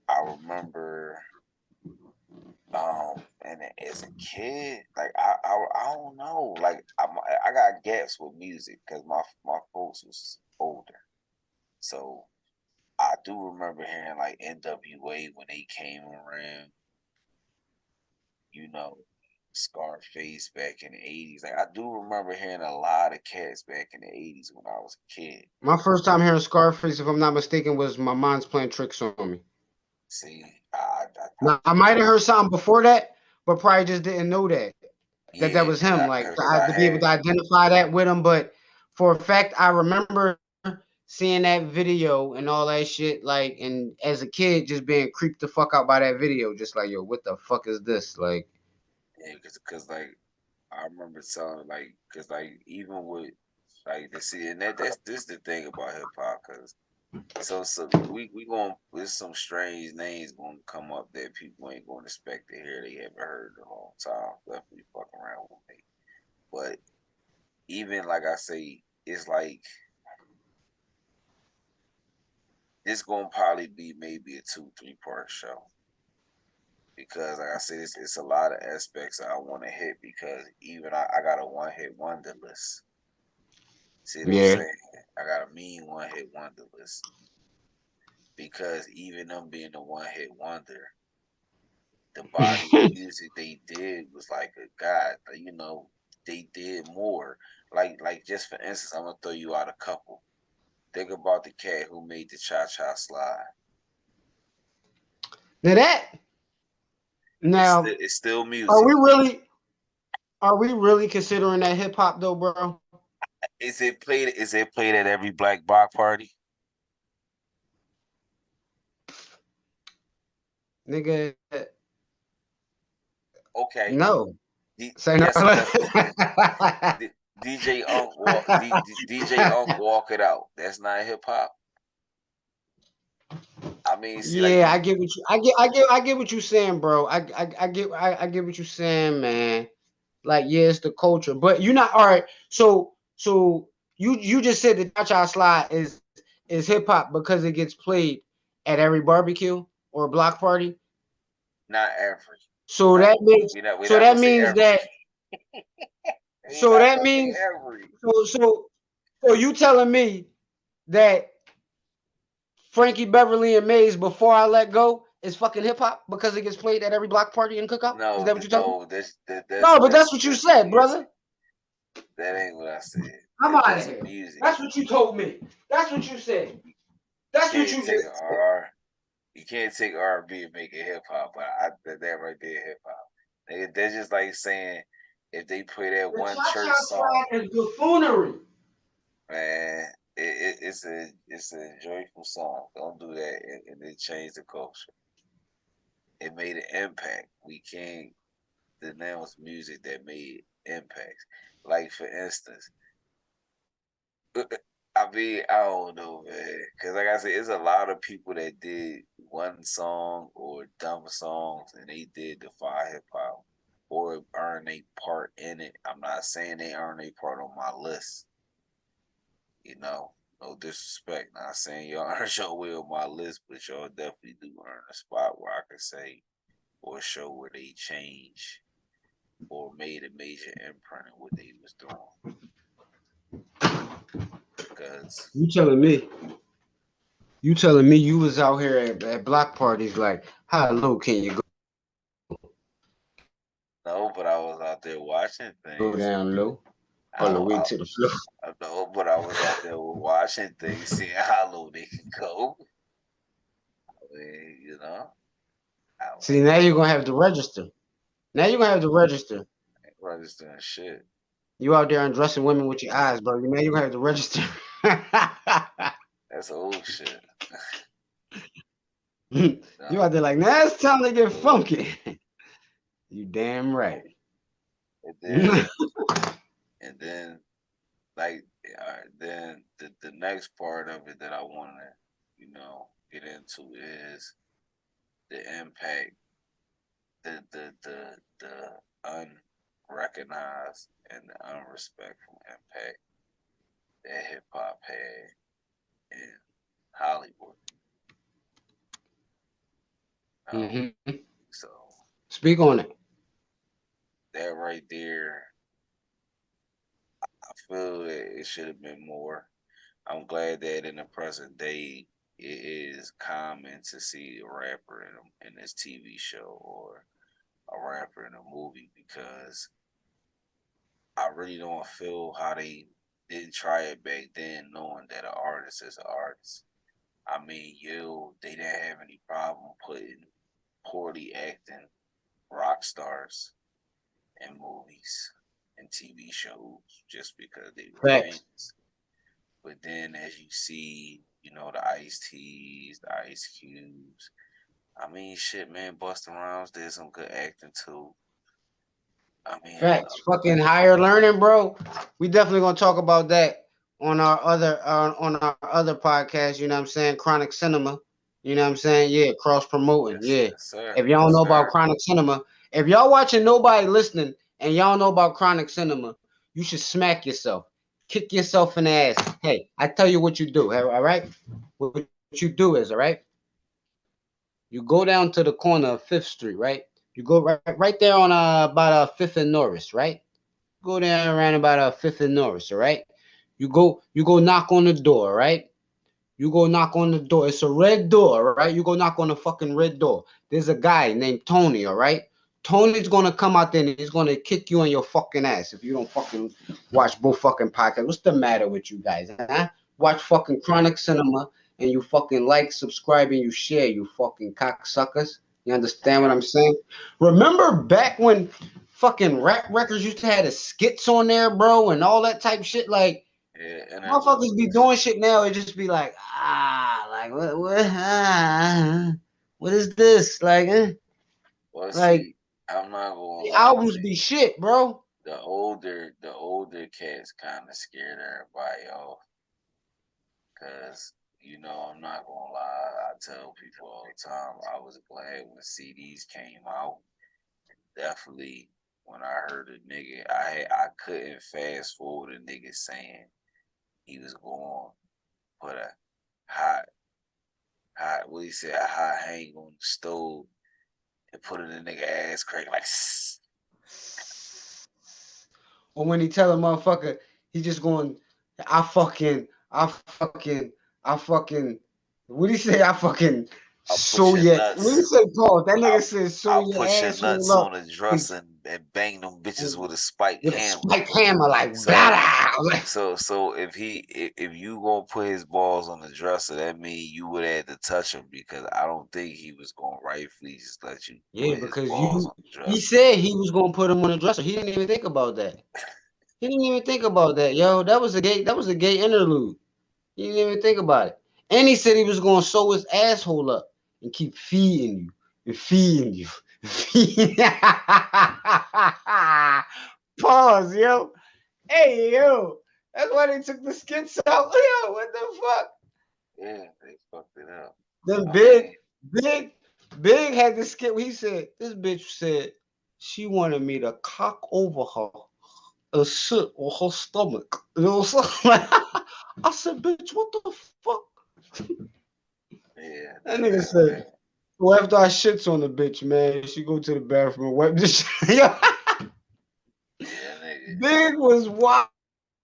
I remember, and as a kid, like I don't know, like I got gaps with music because my folks was older. So I do remember hearing like NWA when they came around, you know, Scarface back in the '80s. Like I do remember hearing a lot of cats back in the '80s when I was a kid. My first time hearing Scarface, if I'm not mistaken, was my mom's playing tricks on me. See, I Now I might have heard something before that, but probably just didn't know that yeah, was him. Like cause I to be able had to identify that with him. But for a fact, I remember seeing that video and all that shit. Like, and as a kid, just being creeped the fuck out by that video. Just like, yo, what the fuck is this? Like, yeah, cause like I remember telling like cause like even with like the see and that's this the thing about hip hop cause so we going there's some strange names gonna come up that people ain't gonna expect to hear they haven't heard in a long time. Definitely fuck around with me. But even like I say, it's like it's gonna probably be maybe a 2-3 part show because like I said, it's a lot of aspects I want to hit because even I got a one hit wonder list. See what I'm yeah. saying? I got a mean one hit wonder list because even them being a one hit wonder, the body of music they did was like a god. They did more. Like just for instance, I'm gonna throw you out a couple. Think about the cat who made the Cha Cha Slide. Now that now It's still are music. we really considering that hip hop though, bro? Is it played at every black block party? Nigga, Okay. no. Say no. Yes, DJ DJ Unk walk it out. That's not hip hop. I mean, see, like Yeah, I get what you I get what you saying, bro. I get what you saying, man. Like, yeah, it's the culture. But you're not all right. So you just said the cha-cha slide is hip hop because it gets played at every barbecue or block party. not every. So that makes We're so not that gonna say means every. that We're so not that gonna say means every. so you telling me that Frankie Beverly and Maze Before I Let Go is fucking hip hop because it gets played at every block party and cookout? Is that what you're telling me? No. No, but that's what you That's said, music. brother. That ain't what I said. I'm out of That's here. music. That's what you told me. That's what you said. You That's what can't you take just a said. R. You can't take R&B and make it hip hop, but that right there hip hop. They're just like saying if they play that The one cha-cha church song, slide is buffoonery. man, it's a joyful song. Don't do that, and it changed the culture. It made an impact. We can't denounce music that made impacts. Like for instance, I mean, I don't know, man. Because like I said, it's a lot of people that did one song or dumb songs, and they did defy hip hop or earn a part in it. I'm not saying they earn a part on my list. You know, no disrespect. Not saying y'all earn your way on my list, but y'all definitely do earn a spot where I could say or show where they changed or made a major imprint in what they was doing. Because You telling me? You telling me you was out here at block parties like, how low can you no, but I was out there watching go things. down low all the I, way I, to the floor? I know, but I was out there watching things, seeing how low they could go. I mean, I See, now you're gonna have to register. Now you're gonna have to register. ain't registering shit. You out there undressing women with your eyes, bro. Now you're gonna have to register. That's old shit. You No, out there like, now it's time to get funky. You damn right. and then and then like then the next part of it that I want to get into is the impact, the unrecognized and the unrespectful impact that hip hop had in Hollywood. Um, hmm so Speak on it. that right there, I feel that it should have been more. I'm glad that in the present day, it is common to see a rapper in this TV show or a rapper in a movie because I really don't feel how they didn't try it back then, knowing that an artist is an artist. I mean, they didn't have any problem putting poorly acting rock stars in movies and TV shows just because they were Facts. famous. But then as you see, the Ice T's, the Ice Cubes, I mean, shit, man, Busta Rhymes did some good acting too. I mean, Facts. Fucking higher learning, bro. We definitely gonna talk about that on our other podcast. You know what I'm saying? Chronic Cinema. You know what I'm saying? Yeah, cross promoting. yes, Yeah. yes, sir, If y'all don't yes, know about sir. Chronic Cinema, if y'all watching nobody listening and y'all know about Chronic Cinema, you should smack yourself, kick yourself in the ass. Hey, I tell you what you do. All right? What you do is, all right? You go down to the corner of Fifth Street, right? You go right there on about Fifth and Norris, right? Go down around about Fifth and Norris, all right? You go knock on the door, right? You go knock on the door. It's a red door, right? You go knock on the fucking red door. There's a guy named Tony, all right? Tony's gonna come out there and he's gonna kick you in your fucking ass if you don't fucking watch both fucking podcasts. What's the matter with you guys, huh? Watch fucking Chronic Cinema and you fucking like, subscribe, and you share, you fucking cocksuckers. You understand what I'm saying? Remember back when fucking rap records used to have the skits on there, bro, and all that type shit? Like, Yeah, motherfuckers be interludes. doing shit now. It just be like, like what is this? Well, Like see, I'm not gonna the lie albums to be you. shit, bro. The older cats kind of scared everybody off because I'm not gonna lie. I tell people all the time I was glad when CDs came out. Definitely when I heard a nigga, I couldn't fast forward a nigga saying he was going to put a hot what he said, a hot hang on the stove and put it in the nigga ass crack like. Or when he tell a motherfucker, he just going, I fucking, I fucking, I fucking, what do you say? I fucking I'll put sew your your, what do you nuts. say, Paul? That nigga I'll said sew I'll your put your asshole nuts up. on a dressing and bang them bitches with a spike with a hammer. spike hammer, like So blah. so if you gonna put his balls on the dresser, that means you would have to touch him because I don't think he was gonna rightfully just let you Yeah, put his because balls on the he dresser. said he was gonna put him on the dresser. He didn't even think about that. He didn't even think about that, yo. That was a gay interlude. He didn't even think about it. And he said he was gonna sew his asshole up and keep feeding you and feeding you. Pause, yo. Hey, yo. That's why they took the skits out. Yo, what the fuck? Yeah, they fucked it up. Then I mean, Big had this skit where he said, this bitch said she wanted me to cock over her a shit on her stomach. You know what I'm saying? I said, bitch, what the fuck? yeah, That nigga said, well, after I shits on the bitch, man, she go to the bathroom and wipe this shit. yeah, nigga, Big was wild,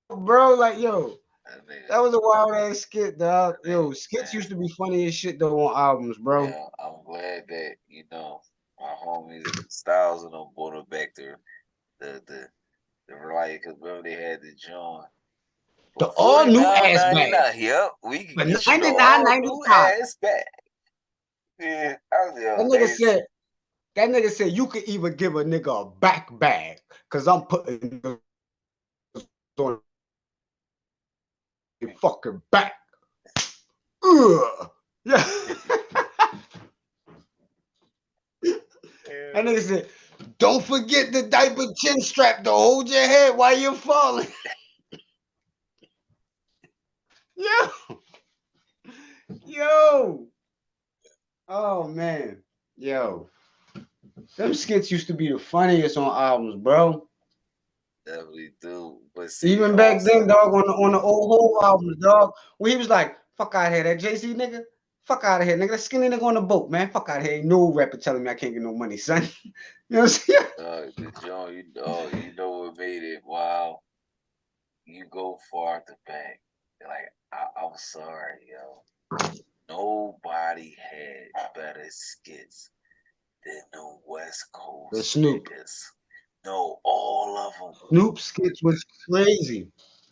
bro. Like, yo, that nigga, that was a wild ass skit, dog. that Yo, nigga was skits used to nasty. be funny as shit though on albums, bro. Yeah, I'm glad that my homies Styles and them brought it back to the right because remember they had the joint The for all new ass bag. 49.99. Yep, we can But get you the all new 99.95. ass back. Yeah, I was That yo, nigga said, that nigga said you could even give a nigga a back bag. Cause I'm putting niggas on your fucking back. Ugh. Yeah. yeah, That nigga said, don't forget the diaper chin strap to hold your head while you're falling. Yo. Yo. Oh man. Yo. Them skits used to be the funniest on albums, bro. definitely do. But see, Even back then, also, dog, on the old whole albums, dog, where he was like, fuck out of here, that Jay-Z nigga. Fuck out of here, nigga. That skinny nigga on the boat, man. Fuck out of here. Ain't no rapper telling me I can't get no money, son. You know what I'm saying? the joint, you know what made it? Wow, you go far at the back. Like I'm sorry, yo. Nobody had better skits than the West The Coast Snoop. niggas. No, all of them. Snoop skits was crazy.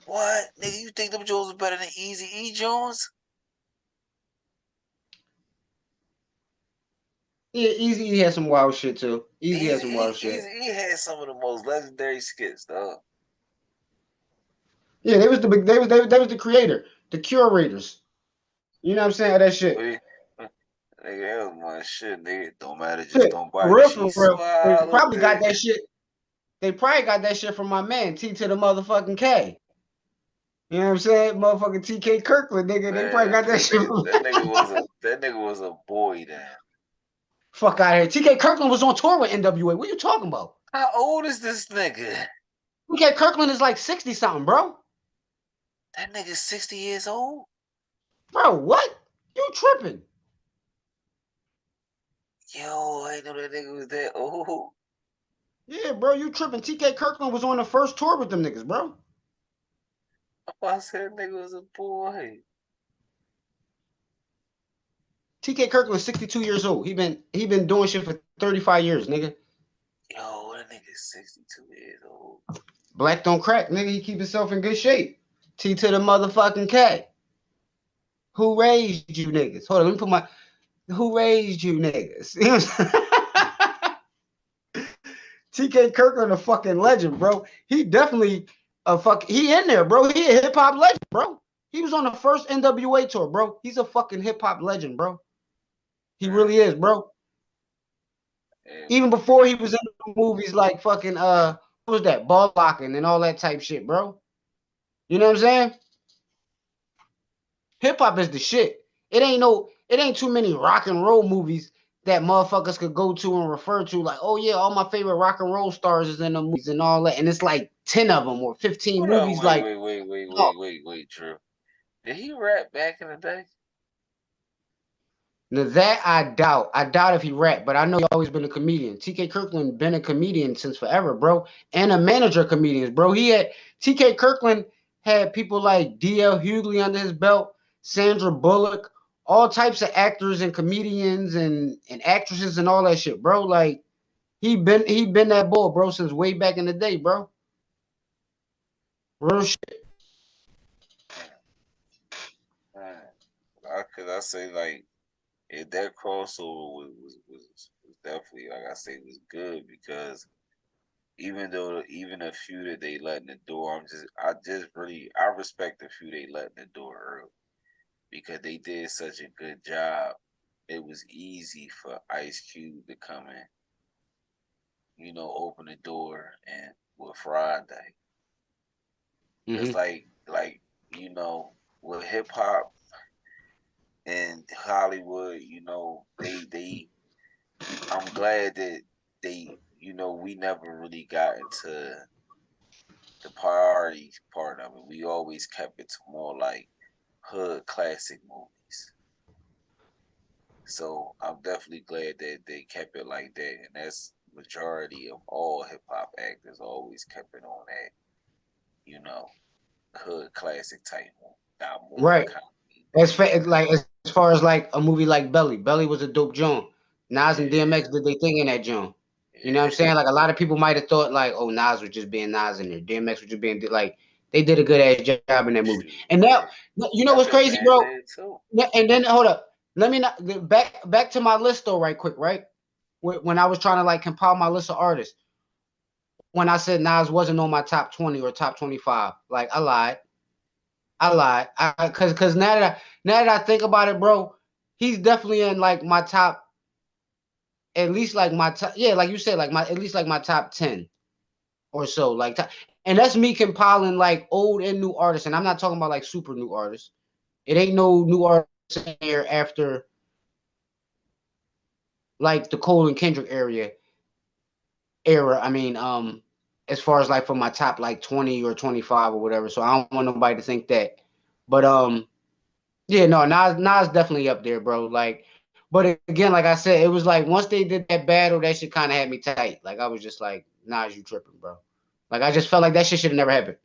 What? Nigga, you think them Jones are better than Easy E Jones? Yeah, Easy E had some wild shit too. Easy had some wild shit. Easy E had some of the most legendary skits, dog. Yeah, they was the big. They was the creator, the curators. You know what I'm saying? Of that shit. We, nigga, that was my shit, nigga. Don't matter, just Shit, don't for bite it. real, She for real. They swallowed probably got it. that shit. They probably got that shit from my man T to the motherfucking K. You know what I'm saying? Motherfucking TK Kirkland, nigga. They probably Man, got that shit from that nigga was a boy then. fuck out of here. TK Kirkland was on tour with NWA. What you talking about? How old is this nigga? TK Kirkland is like 60 something, bro. That nigga's 60 years old? Bro, what? You tripping? Yo, I didn't know that nigga was that old. Yeah, bro, you tripping. TK Kirkland was on the first tour with them niggas, bro. I said that nigga was a boy. TK Kirkland is 62 years old. He been doing shit for 35 years, nigga. Yo, that nigga's 62 years old. Black don't crack, nigga. He keep himself in good shape. T to the motherfucking K. Who raised you niggas? Hold on, let me put my who raised you niggas? You know TK Kirkland a fucking legend, bro. He definitely he in there, bro. He a hip hop legend, bro. He was on the first NWA tour, bro. He's a fucking hip hop legend, bro. He really is, bro. Yeah, Even before he was in movies like fucking what was that? Ball locking and all that type shit, bro. You know what I'm saying? Hip hop is the shit. It ain't too many rock and roll movies that motherfuckers could go to and refer to, like, oh yeah, all my favorite rock and roll stars is in the movies and all that. And it's like 10 of them or 15 hold on, movies, like, oh, wait, Drew. Did he rap back in the day? now that I doubt. I doubt if he rap, but I know he always been a comedian. TK Kirkland been a comedian since forever, bro. And a manager of comedians, bro. TK Kirkland had people like DL Hughley under his belt, Sandra Bullock, all types of actors and comedians and actresses and all that shit, bro. Like, he been that bull, bro, since way back in the day, bro. Real shit. Man, cause I say like that crossover was definitely like I say was good because even a few that they let in the door, I respect the few they let in the door early because they did such a good job. It was easy for Ice Cube to come in, open the door and with Friday. Cause Hmm. with hip hop and Hollywood, I'm glad that we never really got into the priority part of it. We always kept it to more like hood classic movies. So I'm definitely glad that they kept it like that, and that's majority of all hip hop actors always kept it on that, you know, hood classic type movie, not more Right. comedy Like as far as like a movie like Belly. Belly was a dope joint. Nas and DMX yeah, did their thing in that joint. You know what I'm yeah. saying? Like a lot of people might have thought like, oh, Nas was just being Nas in there. DMX was just being like they did a good ass job in that movie. Shoot, And now yeah. you know what's Method crazy, Man bro? did too. And then hold up. Let me not back to my list though, right quick, right? When I was trying to like compile my list of artists, when I said Nas wasn't on my top 20 or top 25, like I lied. I lied. Cause now that I think about it, bro, he's definitely in like my top, at least like my top, yeah, like you said, like my at least like my top 10 or so. And that's me compiling like old and new artists, and I'm not talking about like super new artists. It ain't no new artists in there after like the Cole and Kendrick era. I mean, as far as like from my top like 20 or 25 or whatever. So I don't want nobody to think that. But yeah, no, Nas definitely up there, bro. Like, but again, like I said, it was like once they did that battle, that shit kind of had me tight. Like I was just like, Nas, you tripping, bro. Like I just felt like that shit should have never happened.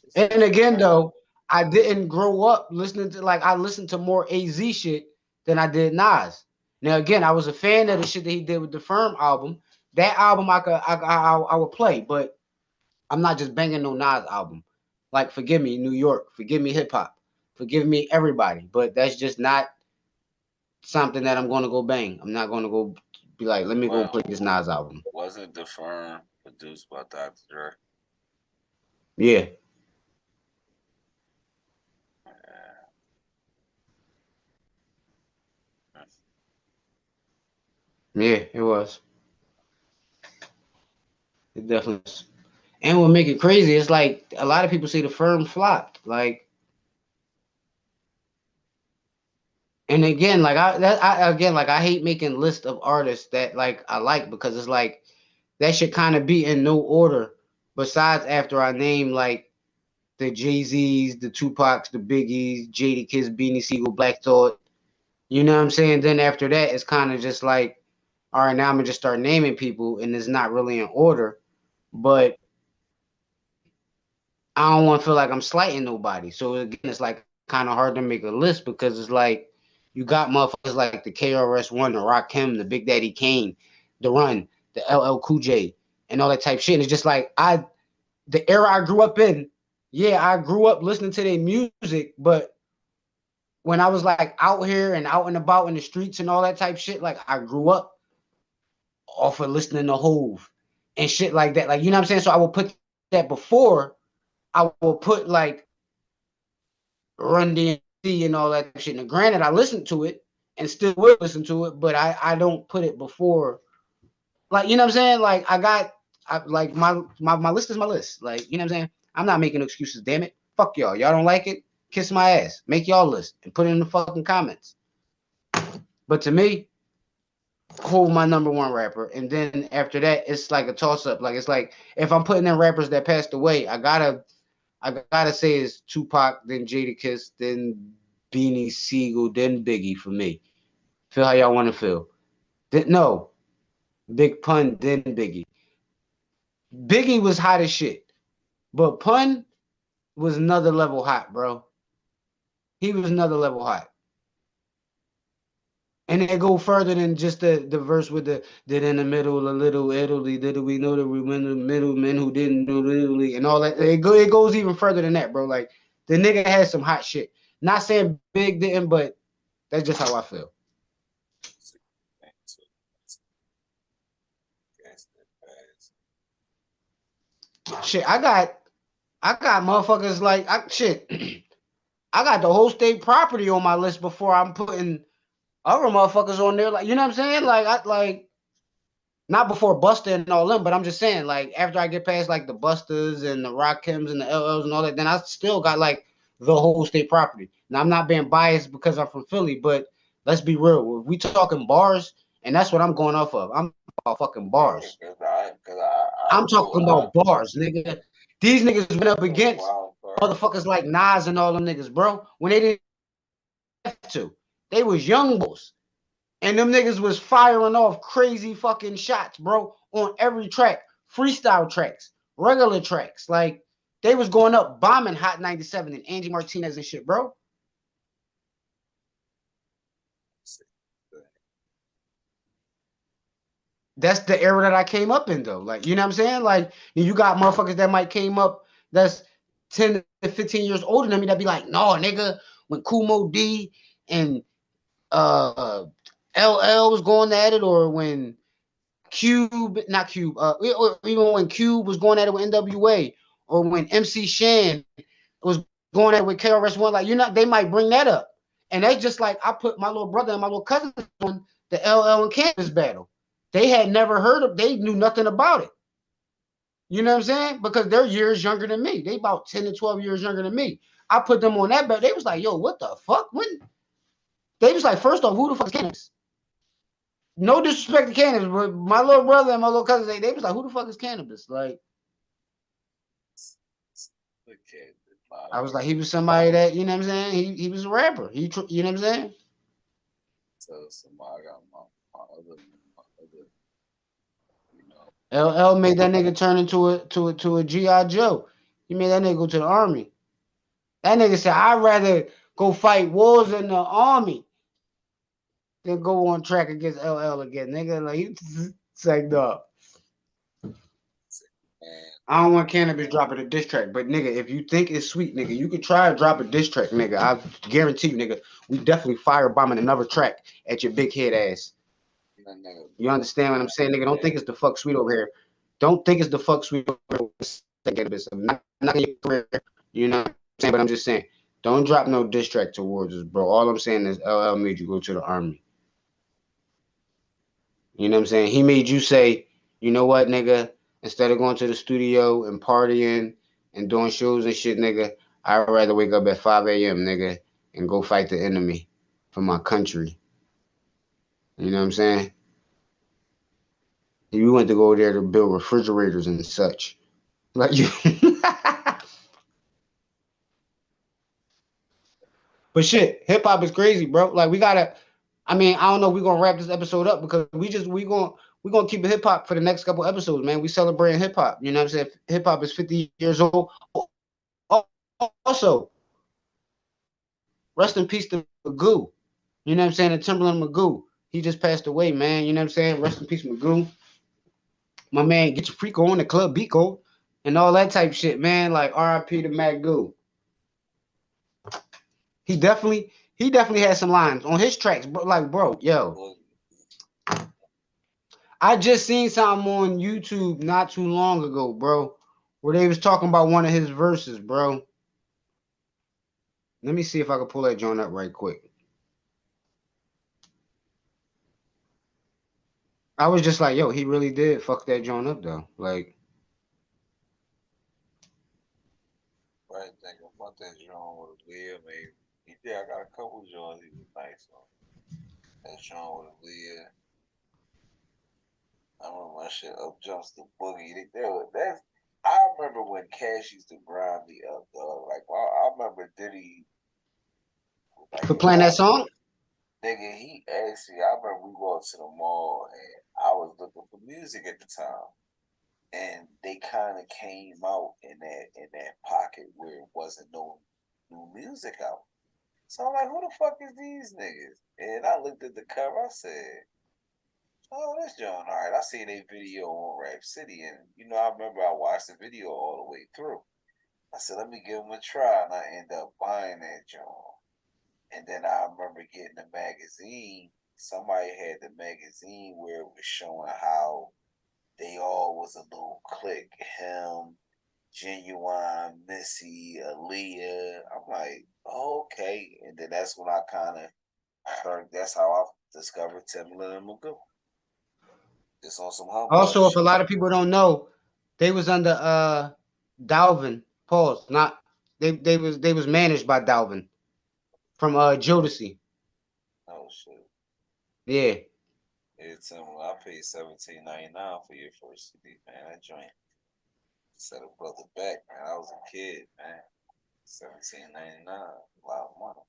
It's And just again, right. though, I didn't grow up listening to like I listened to more AZ shit than I did Nas. Now again, I was a fan of the shit that he did with the Firm album. That album I would play, but I'm not just banging no Nas album. Like forgive me, New York, forgive me, hip hop, forgive me, everybody. But that's just not something that I'm going to go bang. I'm not going to go be like, let me go play Well, this Nas album. wasn't the firm produced by Dr. Dre? Yeah, Uh, yeah, it was. It definitely was. And what make it crazy, it's like a lot of people say the firm flopped. Like, and again, like I hate making lists of artists that like I like because it's like that should kind of be in no order. Besides, after I name like the Jay Z's, the Tupacs, the Biggies, Jada Kiss, Beanie Siegel, Black Thought. You know what I'm saying? Then after that, it's kind of just like, all right, now I'm gonna just start naming people, and it's not really in order. But I don't want to feel like I'm slighting nobody. So again, it's like kind of hard to make a list because it's like you got motherfuckers like the KRS-One, the Rakim, the Big Daddy Kane, the Run, the LL Cool J, and all that type shit. And it's just like the era I grew up in. Yeah, I grew up listening to their music, but when I was like out here and out and about in the streets and all that type shit, like I grew up off of listening to Hove and shit like that. Like you know what I'm saying? So I will put that before I will put like Run DMC and all that type shit. Now, granted, I listened to it and still will listen to it, but I don't put it before. Like you know what I'm saying? Like like my list is my list. Like you know what I'm saying? I'm not making excuses. Damn it, fuck y'all. Y'all don't like it? Kiss my ass. Make y'all list and put it in the fucking comments. But to me, Hove my number one rapper, and then after that, it's like a toss up. Like it's like if I'm putting in rappers that passed away, I gotta say it's Tupac, then Jadakiss, then Beanie Siegel, then Biggie for me. Feel how y'all want to feel. No, Big Pun, then Biggie. Biggie was hot as shit, but Pun was another level hot, bro. He was another level hot. And they go further than just the verse with the that in the middle a little Italy. Did we know that we were in the middle men who didn't know Italy and all that? It goes even further than that, bro. Like the nigga has some hot shit. Not saying Big didn't, but that's just how I feel. Shit, I got motherfuckers like shit. I got the whole state property on my list before I'm putting other motherfuckers on there. Like you know what I'm saying? Like I like not before Busta and all them, but I'm just saying, like, after I get past like the Bustas and the Rakims and the LLs and all that, then I still got like the whole state property. Now I'm not being biased because I'm from Philly, but let's be real. If we talking bars, and that's what I'm going off of. I'm about fucking bars. I'm talking about bars, nigga. These niggas went up against motherfuckers like Nas and all them niggas, bro. When they didn't have to, they was young bulls. And them niggas was firing off crazy fucking shots, bro, on every track. Freestyle tracks, regular tracks. Like, they was going up bombing Hot 97 and Angie Martinez and shit, bro. That's the era that I came up in, though. Like, you know what I'm saying? Like, you got motherfuckers that might came up that's 10 to 15 years older than me that be like, no, nigga, when Kumo D and uh LL was going at it, or when Cube, not Cube, even when Cube was going at it with NWA, or when MC Shan was going at it with KRS-One, like, you're not, they might bring that up. And that's just like I put my little brother and my little cousin on the LL and Canvas battle. They had never heard of, they knew nothing about it. You know what I'm saying? Because they're years younger than me. They about 10 to 12 years younger than me. I put them on that battle. They was like, yo, what the fuck? When they was like, first off, who the fuck is Canvas? No disrespect to Cannabis, but my little brother and my little cousin, they was like, who the fuck is Cannabis? Like, I was like, he was somebody that, you know what I'm saying? He was a rapper. You know what I'm saying? So somebody got my other, LL made that nigga turn into a GI Joe. He made that nigga go to the army. That nigga said, I'd rather go fight wars in the army than go on track against LL again, nigga. Like, it's like, no. I don't want Cannabis dropping a diss track, but nigga, if you think it's sweet, nigga, you could try to drop a diss track, nigga. I guarantee you, nigga, we definitely firebombing another track at your big head ass. You understand what I'm saying, nigga? Don't think it's the fuck sweet over here. Don't think it's the fuck sweet over here. Cannabis. I'm not in your career, you know what I'm saying? But I'm just saying, don't drop no diss track towards us, bro. All I'm saying is LL made you go to the army. You know what I'm saying? He made you say, you know what, nigga? Instead of going to the studio and partying and doing shows and shit, nigga, I'd rather wake up at 5 a.m., nigga, and go fight the enemy for my country. You know what I'm saying? You went to go there to build refrigerators and such. Like you. But shit, hip hop is crazy, bro. Like we gotta. I mean, I don't know. We're gonna wrap this episode up because we gonna keep it hip hop for the next couple episodes, man. We celebrating hip hop. You know what I'm saying? Hip hop is 50 years old. Also, rest in peace to Magoo. You know what I'm saying? And Timberland Magoo. He just passed away, man. You know what I'm saying? Rest in peace, Magoo. My man, get your freak on the club beat go and all that type shit, man. Like R.I.P. to Magoo. He definitely had some lines on his tracks, bro. Like, bro, yo. I just seen something on YouTube not too long ago, bro, where they was talking about one of his verses, bro. Let me see if I can pull that joint up right quick. I was just like, yo, he really did fuck that joint up though. Like, right think about that joint with Leah, maybe. Yeah, I got a couple joints he was nice on. That joint with Leah. I remember my shit up jumps the boogie. That's I remember when Cash used to grind me up, dog. Like I remember Diddy, like for playing that song. nigga, he actually. I remember we walked to the mall and I was looking for music at the time, and they kind of came out in that pocket where it wasn't no new music out. So I'm like, who the fuck is these niggas? And I looked at the cover. I said, oh, this joint, all right. I seen a video on Rap City, and I remember I watched the video all the way through. I said, let me give them a try, and I end up buying that joint. And then I remember getting the magazine. Somebody had the magazine where it was showing how they all was a little clique. Him, Genuine, Missy, Aaliyah. I'm like, oh, okay. And then that's when I kind of heard. That's how I discovered Timbaland and Magoo. Just on some humbug Also, if a shit. lot of people don't know, they was under Dalvin. Pause. Not they was managed by Dalvin from Jodeci. Oh shit. Yeah. Yeah, Timbaland. I paid $17.99 for your first CD, man. That joint set a brother back, man. I was a kid, man. $17.99, a lot of money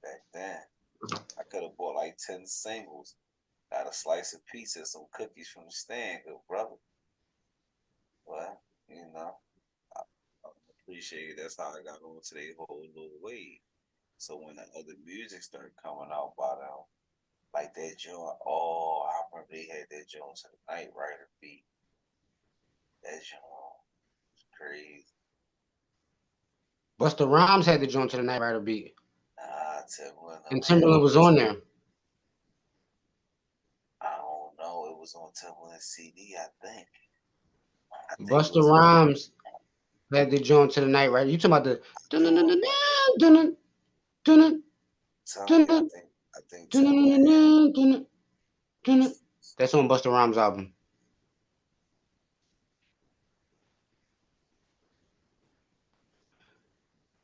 back then. I could have bought like 10 singles, got a slice of pizza, some cookies from the stand, good brother. Well, I, I appreciate it. That's how I got onto their whole little wave. So when the other music started coming out by them, like that joint, oh, I remember they had that joint to the Night Rider beat. That joint was crazy. Busta Rhymes had the joint to the Night Rider beat, Nah, Timbaland, and had Timberland was on there. I don't know. It was on Timbaland CD, I think. I think it Busta was. Rhymes had the joint to the Night Rider. You talking about the dun dun dun Sure. dun dun dun Telling dun you, I dun think I think dun Timbaland had. dun dun dun. That's on Busta Rhymes album.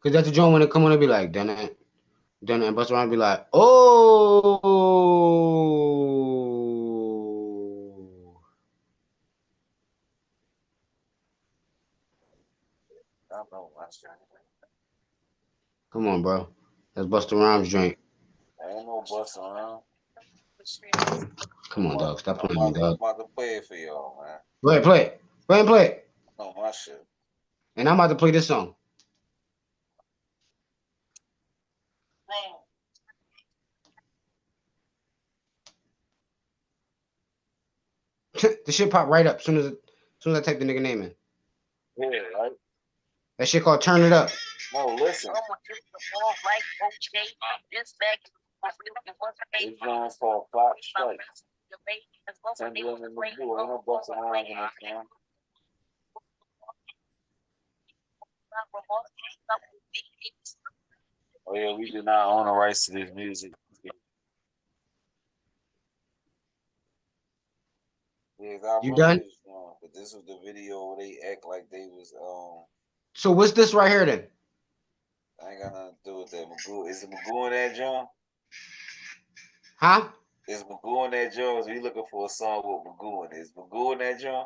Cause that's the joint when it come on and be like dun dun dun, and Busta Rhymes be like, oh. I don't know. Come on, bro. That's Busta Rhymes joint. I ain't no bust around. Come on, dog. Stop playing me, I'm dog. about to play it for y'all, man. Go ahead, play it. Go ahead and play it. No, my shit. And I'm about to play this song. The shit pop right up as soon as I type the nigga name in. Yeah, right. That shit called Turn It Up. No, listen. This joint's called Clock Strikes. Timberland and Magoo. Ain't no bust around in this song. Oh yeah, we do not own the rights to this music. Yeah, I You remember done? this song, but this was the video where they act like they was So what's this right here then? I ain't got nothing to do with that. Magoo, is it Magoo in that John? Huh? Is Magoo in that John? Is we looking for a song with Magoo in it? Is Magoo in that John?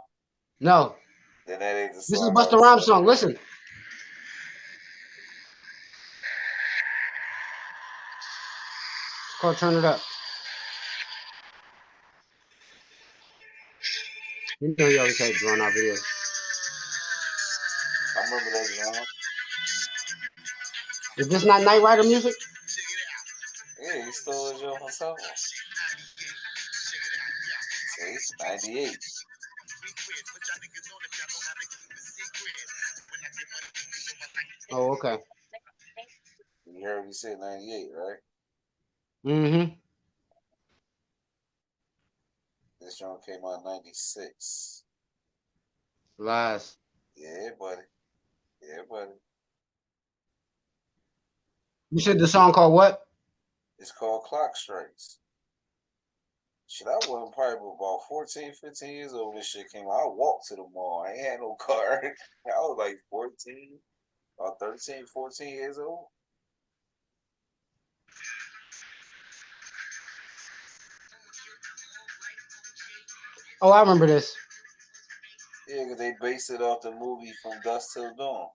No. Then that ain't the This is song I Busta was Rhymes talking song. about. Listen. It's called Turn It Up. You know you always had drawn out videos. I remember that John. Is this not Night Rider music? Yeah, he stole that John from someone. See? 98. Oh, okay. You heard me say 98, right? Mm-hmm. This John came out in 96. Lies. Yeah, buddy. Yeah, buddy. You said the song called what? It's called Clock Strikes. Shit, I wasn't probably about 14, 15 years old when this shit came out. I walked to the mall. I ain't had no car. I was like 14, about 13, 14 years old. Oh, I remember this. Yeah, because they based it off the movie From Dusk Till Dawn.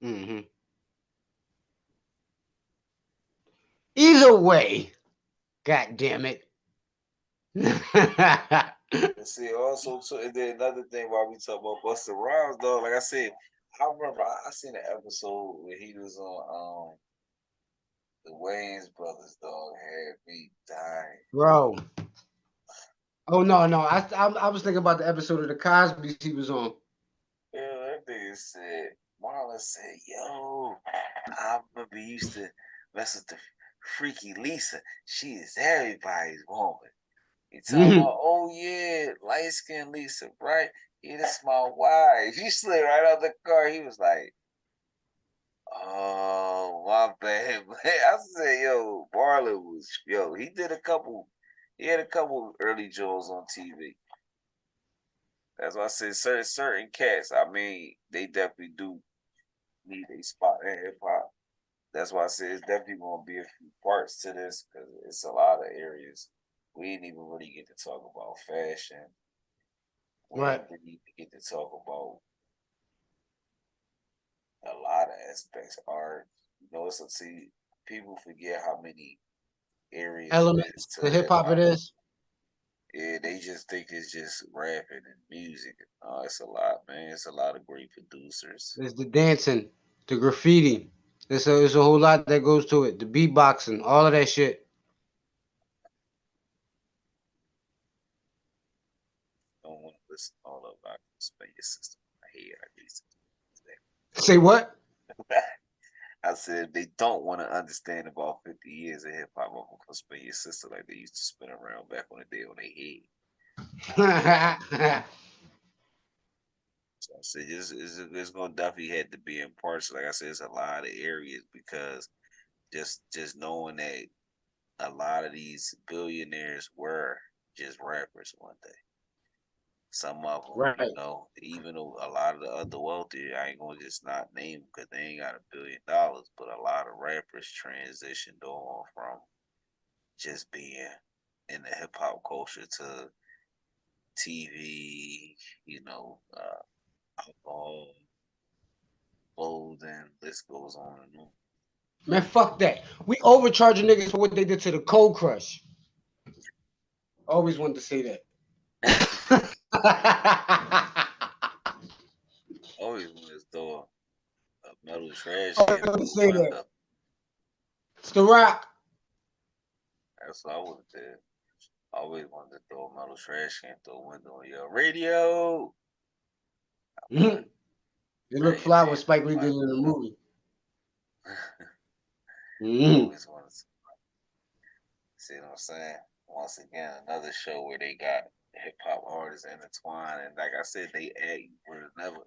Mm-hmm. Either way, god damn it. And see, also, too, and then another thing while we talk about Busta Rhymes, though, like I said, I remember I seen an episode where he was on Wayne's brothers, dog, had me dying. bro. Oh no, no. I was thinking about the episode of the Cosby's he was on. Yeah, that nigga said, Marlon said, yo, I remember you used to mess with the freaky Lisa. She is everybody's woman. He talking about, oh yeah, light skinned Lisa, right? Yeah, that's my wife. She slid right out the car. He was like, oh, my bad, man. I said, yo, Marlon was, yo, he had a couple early Joes on TV. That's why I said certain cats, I mean, they definitely do need a spot in hip hop. That's why I said it's definitely going to be a few parts to this because it's a lot of areas. We didn't even really get to talk about fashion. We Right. didn't really get to talk about a lot of aspects. Art, you know, it's a see. People forget how many areas it is Elements to to hip hip hop it hop. is. Yeah, they just think it's just rapping and music. Oh, it's a lot, man. It's a lot of great producers. There's the dancing, the graffiti. There's a whole lot that goes to it. The beatboxing, all of that shit. Don't want to listen to all of it. I can spell your system in my head. I need Say what? to. I said they don't want to understand about 50 years of hip hop. I'm gonna spin your sister like they used to spin around back on the day on their head. So I said it's gonna definitely have to be in parts. Like I said, it's a lot of areas because just knowing that a lot of these billionaires were just rappers one day. Some of them, Right. you know, even a lot of the other wealthy, I ain't gonna just not name them because they ain't got $1 billion, but a lot of rappers transitioned on from just being in the hip hop culture to TV, you know, alcohol, clothing, list goes on and on. Man, fuck that. We overcharging niggas for what they did to the Cold Crush. Always wanted to say that. Always wanted to throw a metal trash Always can wanted to through say a that. window. It's the Rock. That's what I would have did. I always wanted to throw a metal trash can through a window and yell, radio! But Mhm. It I looked ain't fly paying when Spike Lee did nobody it in the no movie. more. Mhm. Always wanted to see what I'm saying. Once again, another show where they got hip hop artists intertwined, and like I said, they act would have never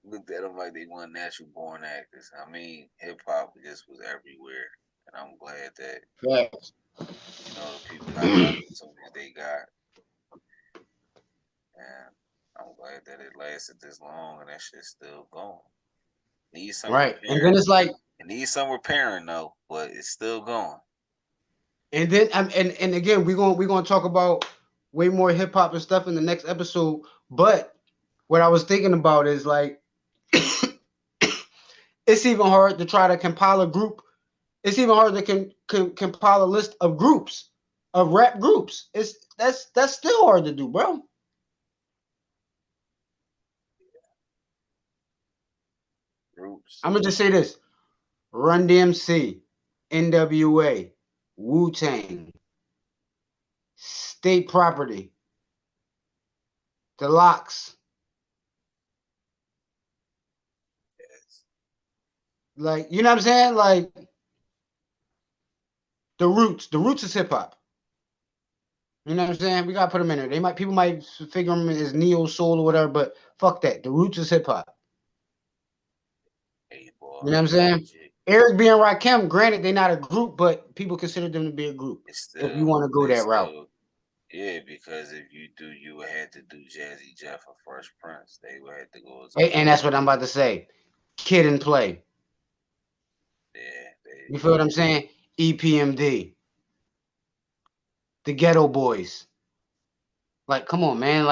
looked at them like they weren't natural born actors. I mean, hip hop just was everywhere, and I'm glad that Facts. the people got the opportunities they got, and I'm glad that it lasted this long and that shit's still going. Needs some Right. And then repairing. it's like, It needs some repairing though, but it's still going. and then and again, we're gonna talk about way more hip hop and stuff in the next episode. But what I was thinking about is like it's even hard to try to compile a group. It's even hard to compile a list of groups, of rap groups. That's still hard to do, bro. Groups. I'm gonna just say this: Run DMC, NWA, Wu Tang, State Property, The Locks. Yes. Like, you know what I'm saying? Like the Roots. The Roots is hip hop. You know what I'm saying? We gotta put them in there. People might figure them as neo soul or whatever, but fuck that. The Roots is hip hop. A boy, You know what I'm saying? Logic. Eric B and Rakim, granted, they're not a group, but people consider them to be a group. It's If you still want to go they that route, still yeah, because if you do you would have to do Jazzy Jeff or Fresh Prince. They would have to go as a and group. that's what I'm about to say. Kid and Play. Yeah, You feel what I'm saying? EPMD, the Ghetto Boys. Like, come on, man.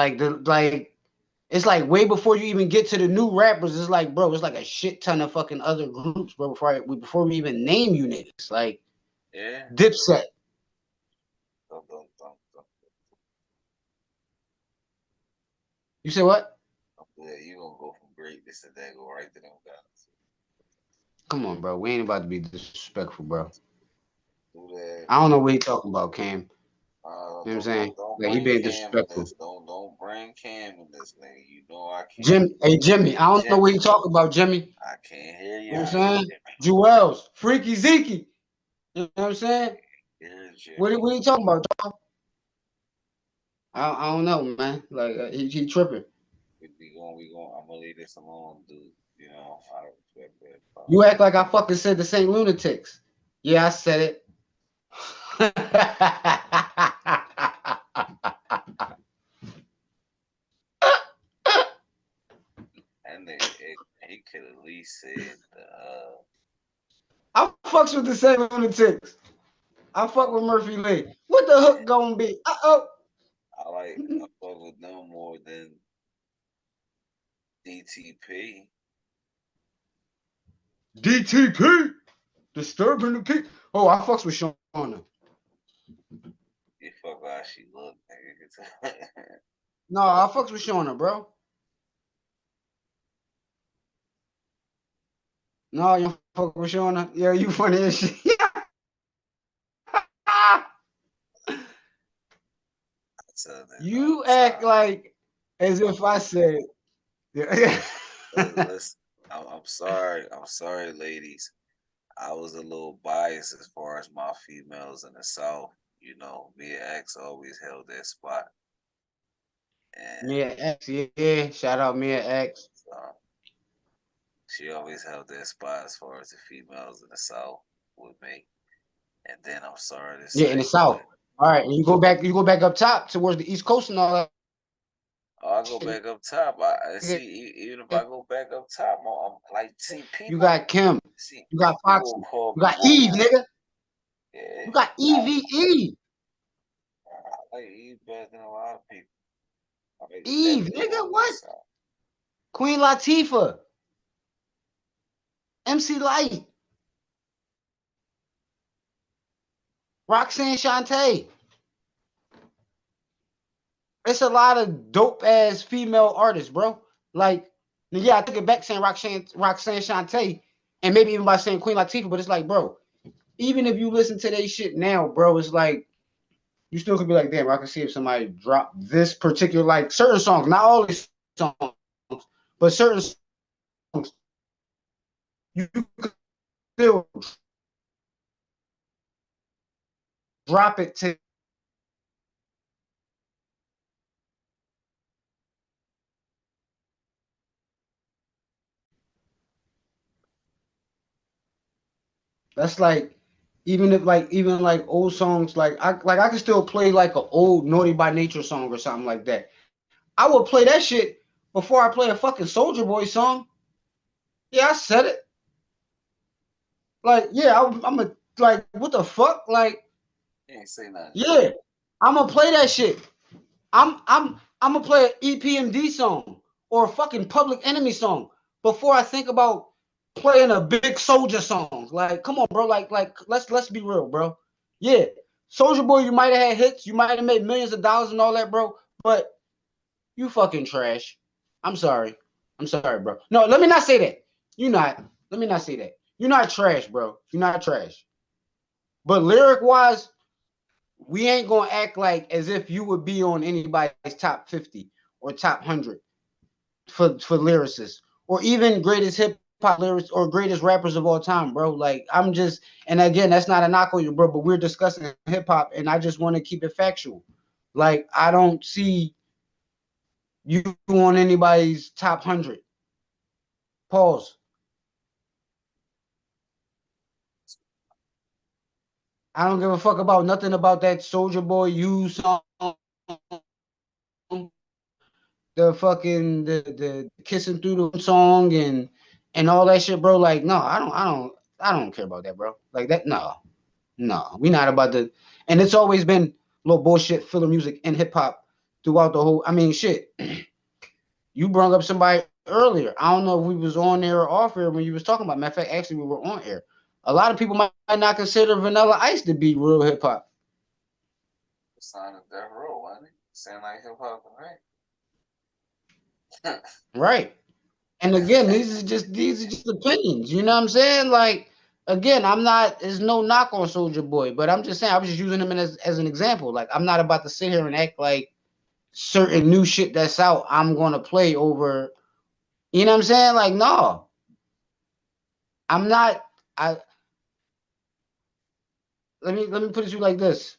It's like way before you even get to the new rappers. It's like, bro, it's like a shit ton of fucking other groups, bro. Before we even name you niggas, like yeah. Dipset. Dum, dum, dum, dum. You say what? Yeah, you gonna go from greatness to that go right to them guys. Come on, bro. We ain't about to be disrespectful, bro. Do that. I don't know what he talking about, Cam. You know what I'm saying? Don't Like he bring being Cam in disrespectful. this. Don't bring Cam in this, nigga. You know I can't. Jim, hey Jimmy, I don't know what Jimmy, he talking about, Jimmy. I can't hear You you. know what I'm saying? Jewels, Freaky Zeke. You know what I'm saying? Hear Jimmy. What are you talking about, dog? I don't know, man. Like he tripping. We going. I'm gonna leave this alone, dude. You know, I don't respect that. You act like I fucking said the same lunatics. Yeah, I said it. And he could at least said I fucks with the same lunatics. I fuck uh, with Murphy Lee. What the hook gonna be? Oh. I fuck with no more than DTP. DTP. Disturbing the peak. Oh, I fucks with Shauna. You fuck how she look, nigga. No, I fucks with Shauna, bro. No, you fuck with Shauna. Yeah, you funny as shit. So then, You act sorry. like as if I said. Yeah. Listen, I'm sorry. I'm sorry, ladies. I was a little biased as far as my females in the South. You know, Mia X always held that spot. And Mia X, yeah. Shout out Mia X. she always held that spot as far as the females in the South with me. And then I'm sorry to Yeah, in the say, but South. All right, and you go back up top towards the East Coast and all that oh, I go shit. back up top. I see. Even if I go back up top, I'm like, see, You got Kim. You got people will Foxy. call You me got Eve, old. nigga. Yeah, You got Eve. I like Eve better than a lot of people. I like the Eve, definitely nigga. one on What? this side. Queen Latifah. MC Light. Roxanne Shante. It's a lot of dope ass female artists, bro. Like, yeah, I took it back saying Roxanne Shante, and maybe even by saying Queen Latifah, but it's like, bro, even if you listen to their shit now, bro, it's like you still could be like, damn, I can see if somebody dropped this particular like certain songs, not all these songs, but certain songs, you could still drop it to that's like even like old songs like I can still play like an old Naughty by Nature song or something like that. I would play that shit before I play a fucking Soldier Boy song. Yeah, I said it. Like, yeah, I'm a like what the fuck? Like, You ain't say nothing. yeah, I'm gonna play that shit. I'm gonna play an EPMD song or a fucking Public Enemy song before I think about playing a big Soldier song. Like, come on, bro. Like let's be real, bro. Yeah, Soldier Boy, you might have had hits, you might have made millions of dollars and all that, bro. But you fucking trash. I'm sorry. I'm sorry, bro. No, let me not say that. You not. Let me not say that. You're not trash, bro. You're not trash. But lyric wise, we ain't gonna act like as if you would be on anybody's top 50 or top 100 for lyricists or even greatest hip hop lyrics or greatest rappers of all time, bro. Like I'm just, and again, that's not a knock on you, bro. But we're discussing hip hop, and I just want to keep it factual. Like I don't see you on anybody's top 100. Pause. I don't give a fuck about nothing about that Soldier Boy You song, the fucking the kissing through the song and all that shit, bro. Like, no, I don't care about that, bro. Like that, no, we not about to. And it's always been little bullshit filler music and hip hop throughout the whole. I mean, shit. You brought up somebody earlier. I don't know if we was on air or off air when you was talking about. Matter of fact, actually, we were on air. A lot of people might not consider Vanilla Ice to be real hip hop. Sign of Death Row, wasn't it? Sound like hip hop, right? Right. And again, these are just opinions. You know what I'm saying? Like, again, I'm not. There's no knock on Soldier Boy, but I'm just saying I was just using him as an example. Like I'm not about to sit here and act like certain new shit that's out I'm gonna play over. You know what I'm saying? Like no, I'm not. I let me put it to you like this.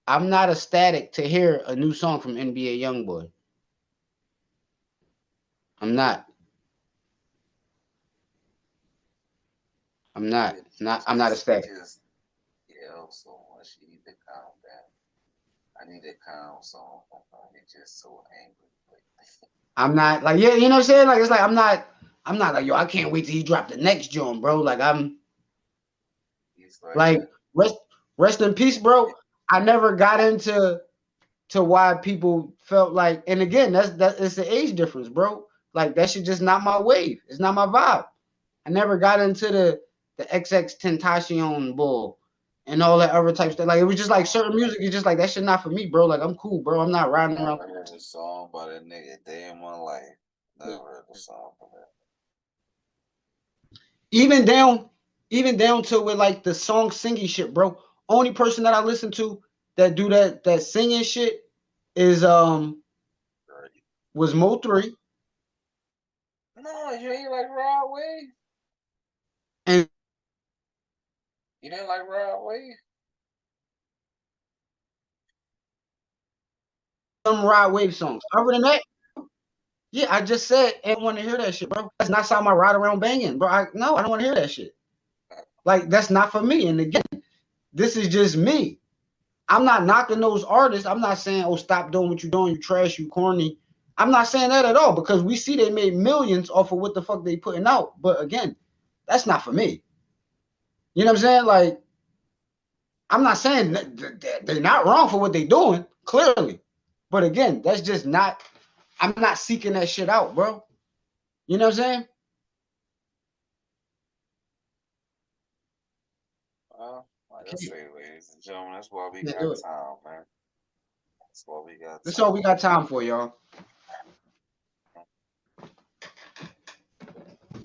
I'm not ecstatic to hear a new song from NBA YoungBoy. I'm not. I'm not. I'm not He ecstatic. just yells so much. You need to calm down. I need a calm song. He's just so angry. I'm not like yeah. You know what I'm saying? Like it's like I'm not. I'm not like yo. I can't wait till he drop the next joint, bro. Like I'm He's like like that. rest rest in peace, bro. I never got into to why people felt like, and again, that it's the age difference, bro. Like that shit just not my wave. It's not my vibe. I never got into the XX Tentacion bull and all that other type stuff. Like it was just like certain music. It's just like that shit not for me, bro. Like I'm cool, bro. I'm not riding around. Never heard a song by that nigga a day in my life. Never heard a song by that. Even down, even down to with like the song singing shit, bro. Only person that I listen to that do that singing shit is Right. was Mo3 No, you ain't like Rod Wave. and You didn't like Rod Wave. some Rod Wave songs. Other than that, yeah, I just said I don't want to hear that shit, bro. That's not how I ride around banging, bro. No, I don't want to hear that shit. Like that's not for me. And again, this is just me. I'm not knocking those artists. I'm not saying, oh, stop doing what you're doing. You trash, you corny. I'm not saying that at all because we see they made millions off of what the fuck they putting out. But again, that's not for me. You know what I'm saying? Like, I'm not saying that they're not wrong for what they're doing, clearly. But again, that's just not, I'm not seeking that shit out, bro. You know what I'm saying? Like I say, ladies and gentlemen, that's why we Can't do got it. time, man. That's why we got That's all we time. got time for, y'all.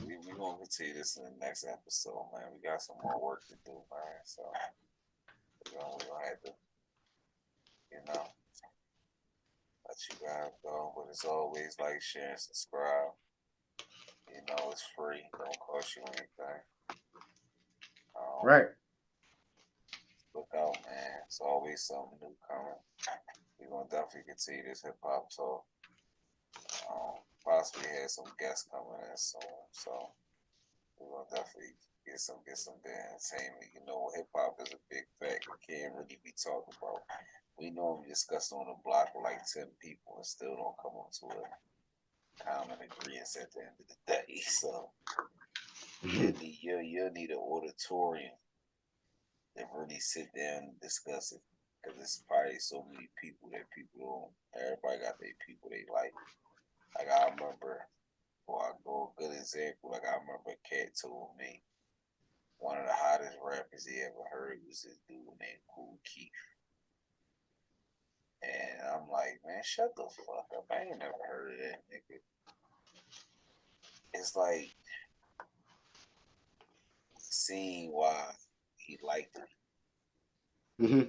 We gonna continue this in the next episode, man. We got some more work to do, man. So we gonna have to, you know, let you guys go. But as always, like, share, and subscribe. You know, it's free. Don't cost you anything. Right. Look out, man. It's always something new coming. We're gonna definitely continue this hip hop talk. Possibly have some guests coming in soon. So we're gonna definitely get some good entertainment. You know, hip hop is a big fact. It can't really be talked about. We normally discuss on the block with like 10 people and still don't come up to a common agreement at the end of the day. So you'll need an auditorium to really sit down and discuss it. Because it's probably so many people that people don't, everybody got their people they like. Like I remember, before I go a good example, like I remember Cat told me one of the hottest rappers he ever heard was this dude named Kool Keith. And I'm like, man, shut the fuck up. I ain't never heard of that nigga. It's like seeing why he liked it. Mm-hmm.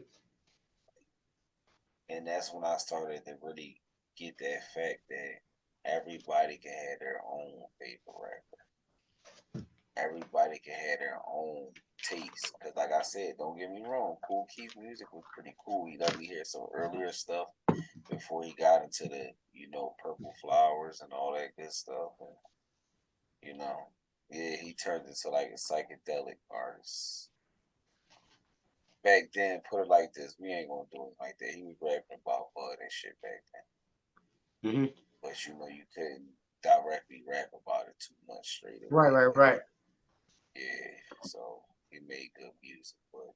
And that's when I started to really get that fact that everybody can have their own favorite rapper. Everybody can have their own taste. Because, like I said, don't get me wrong, Kool Keith music was pretty cool. He let me hear some earlier stuff before he got into the, Purple Flowers and all that good stuff. And, yeah, he turned into like a psychedelic artist. Back then, put it like this, we ain't gonna do it like that. He was rapping about bud and shit back then. Mm-hmm. But you couldn't directly rap about it too much straight Right, away. right, right. Yeah, so he made good music, but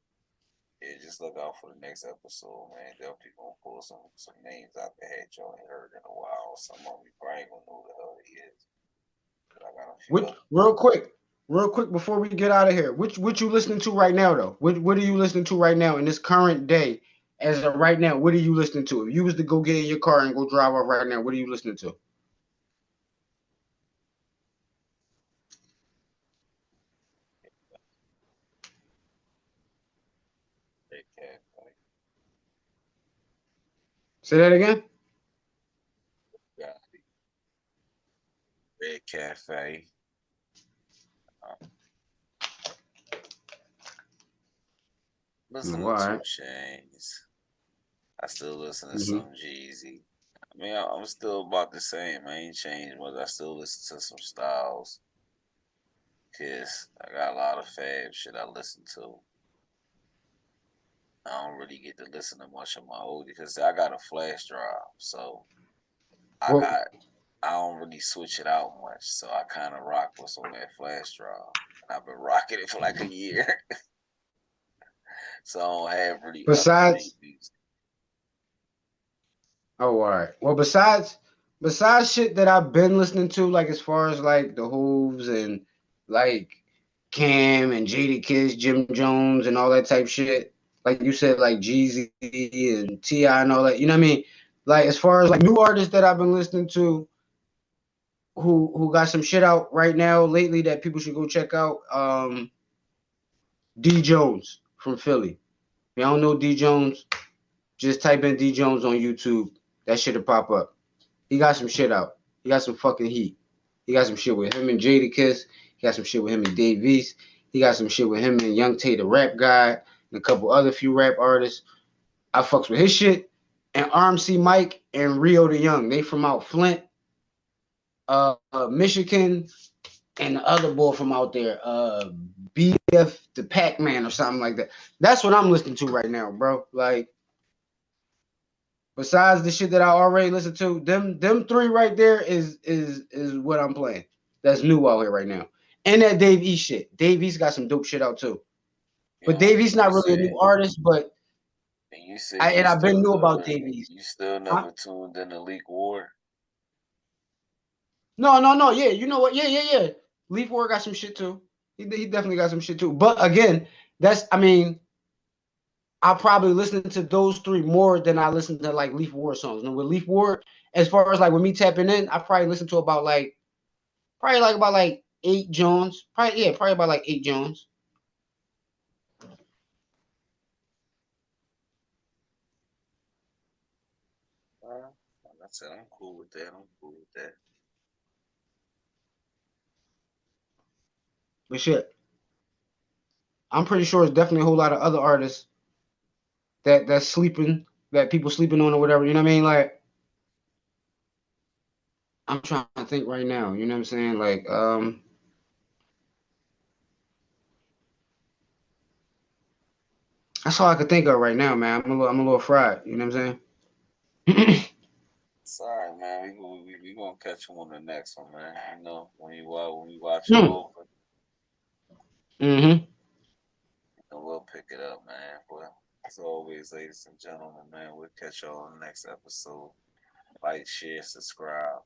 yeah, just look out for the next episode, man. Definitely gonna pull some names out the hat y'all ain't heard in a while. Some of them you probably ain't gonna know who the hell he is. But I got a few Which other. real quick before we get out of here, which you listening to right now though? What are you listening to right now in this current day? As of right now, what are you listening to? If you was to go get in your car and go drive off right now, what are you listening to? Say that again. Got Red Cafe. Um, No, listening all to right. Two Chains. I still listen to Mm-hmm. some Jeezy. I mean, I'm still about the same. I ain't changed much. I still listen to some Styles. Kiss. I got a lot of fab shit I listen to. I don't really get to listen to much of my old because I got a flash drive, so I Well, got I don't really switch it out much. So I kind of rock what's on that flash drive, and I've been rocking it for like a year, so I don't have really up to date besides, music. oh, all right. Well, besides shit that I've been listening to, like as far as like the Hooves and like Cam and Jada Kiss, Jim Jones, and all that type shit. Like you said, like Jeezy and Ti and all that. You know what I mean? Like as far as like new artists that I've been listening to, who got some shit out right now lately that people should go check out. D Jones from Philly. If y'all don't know D Jones, just type in D Jones on YouTube. That shit'll pop up. He got some shit out. He got some fucking heat. He got some shit with him and Jada Kiss. He got some shit with him and Dave East. He got some shit with him and Young Tay, the rap guy, and a couple other few rap artists. I fucks with his shit. And RMC Mike and Rio the Young. They from out Flint, Michigan, and the other boy from out there, BF the Pac Man or something like that. That's what I'm listening to right now, bro. Like, besides the shit that I already listened to, them three right there is what I'm playing. That's new out here right now. And that Dave East shit. Dave East got some dope shit out too. You But know, Dave East not really a new artist, but you said you I've been still new about never Dave East. you still Huh? never tuned in the Leak War. No. Yeah, you know what? Yeah. Leaf Ward got some shit too. He definitely got some shit too. But again, that's I mean, I probably listen to those three more than I listen to like Leaf Ward songs. And with Leaf Ward, as far as like with me tapping in, I probably listen to about like probably like about like 8 Jones. Probably about like 8 Jones. Like I said, I'm cool with that. I'm cool with that. But shit, I'm pretty sure it's definitely a whole lot of other artists that's sleeping, that people sleeping on or whatever. You know what I mean? Like I'm trying to think right now. You know what I'm saying? Like that's all I could think of right now, man. I'm a little fried. You know what I'm saying? Sorry, man. We gonna catch you on the next one, man. You know when you watch it Hmm. over, Mm-hmm. and we'll pick it up, man. Well, as always, ladies and gentlemen, man, we'll catch y'all on the next episode. Like, share, subscribe,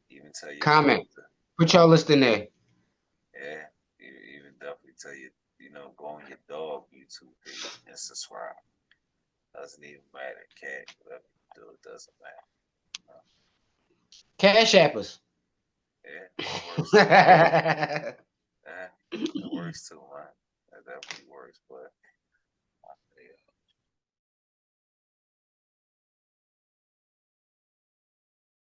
even tell your Comment. dog to, Put y'all list in there. yeah, even definitely tell you, go on your dog YouTube page and subscribe. Doesn't even matter, cat, whatever you do, it doesn't matter. Uh, Cash appers. yeah, that works too. Yeah, that works too, man. That definitely works, but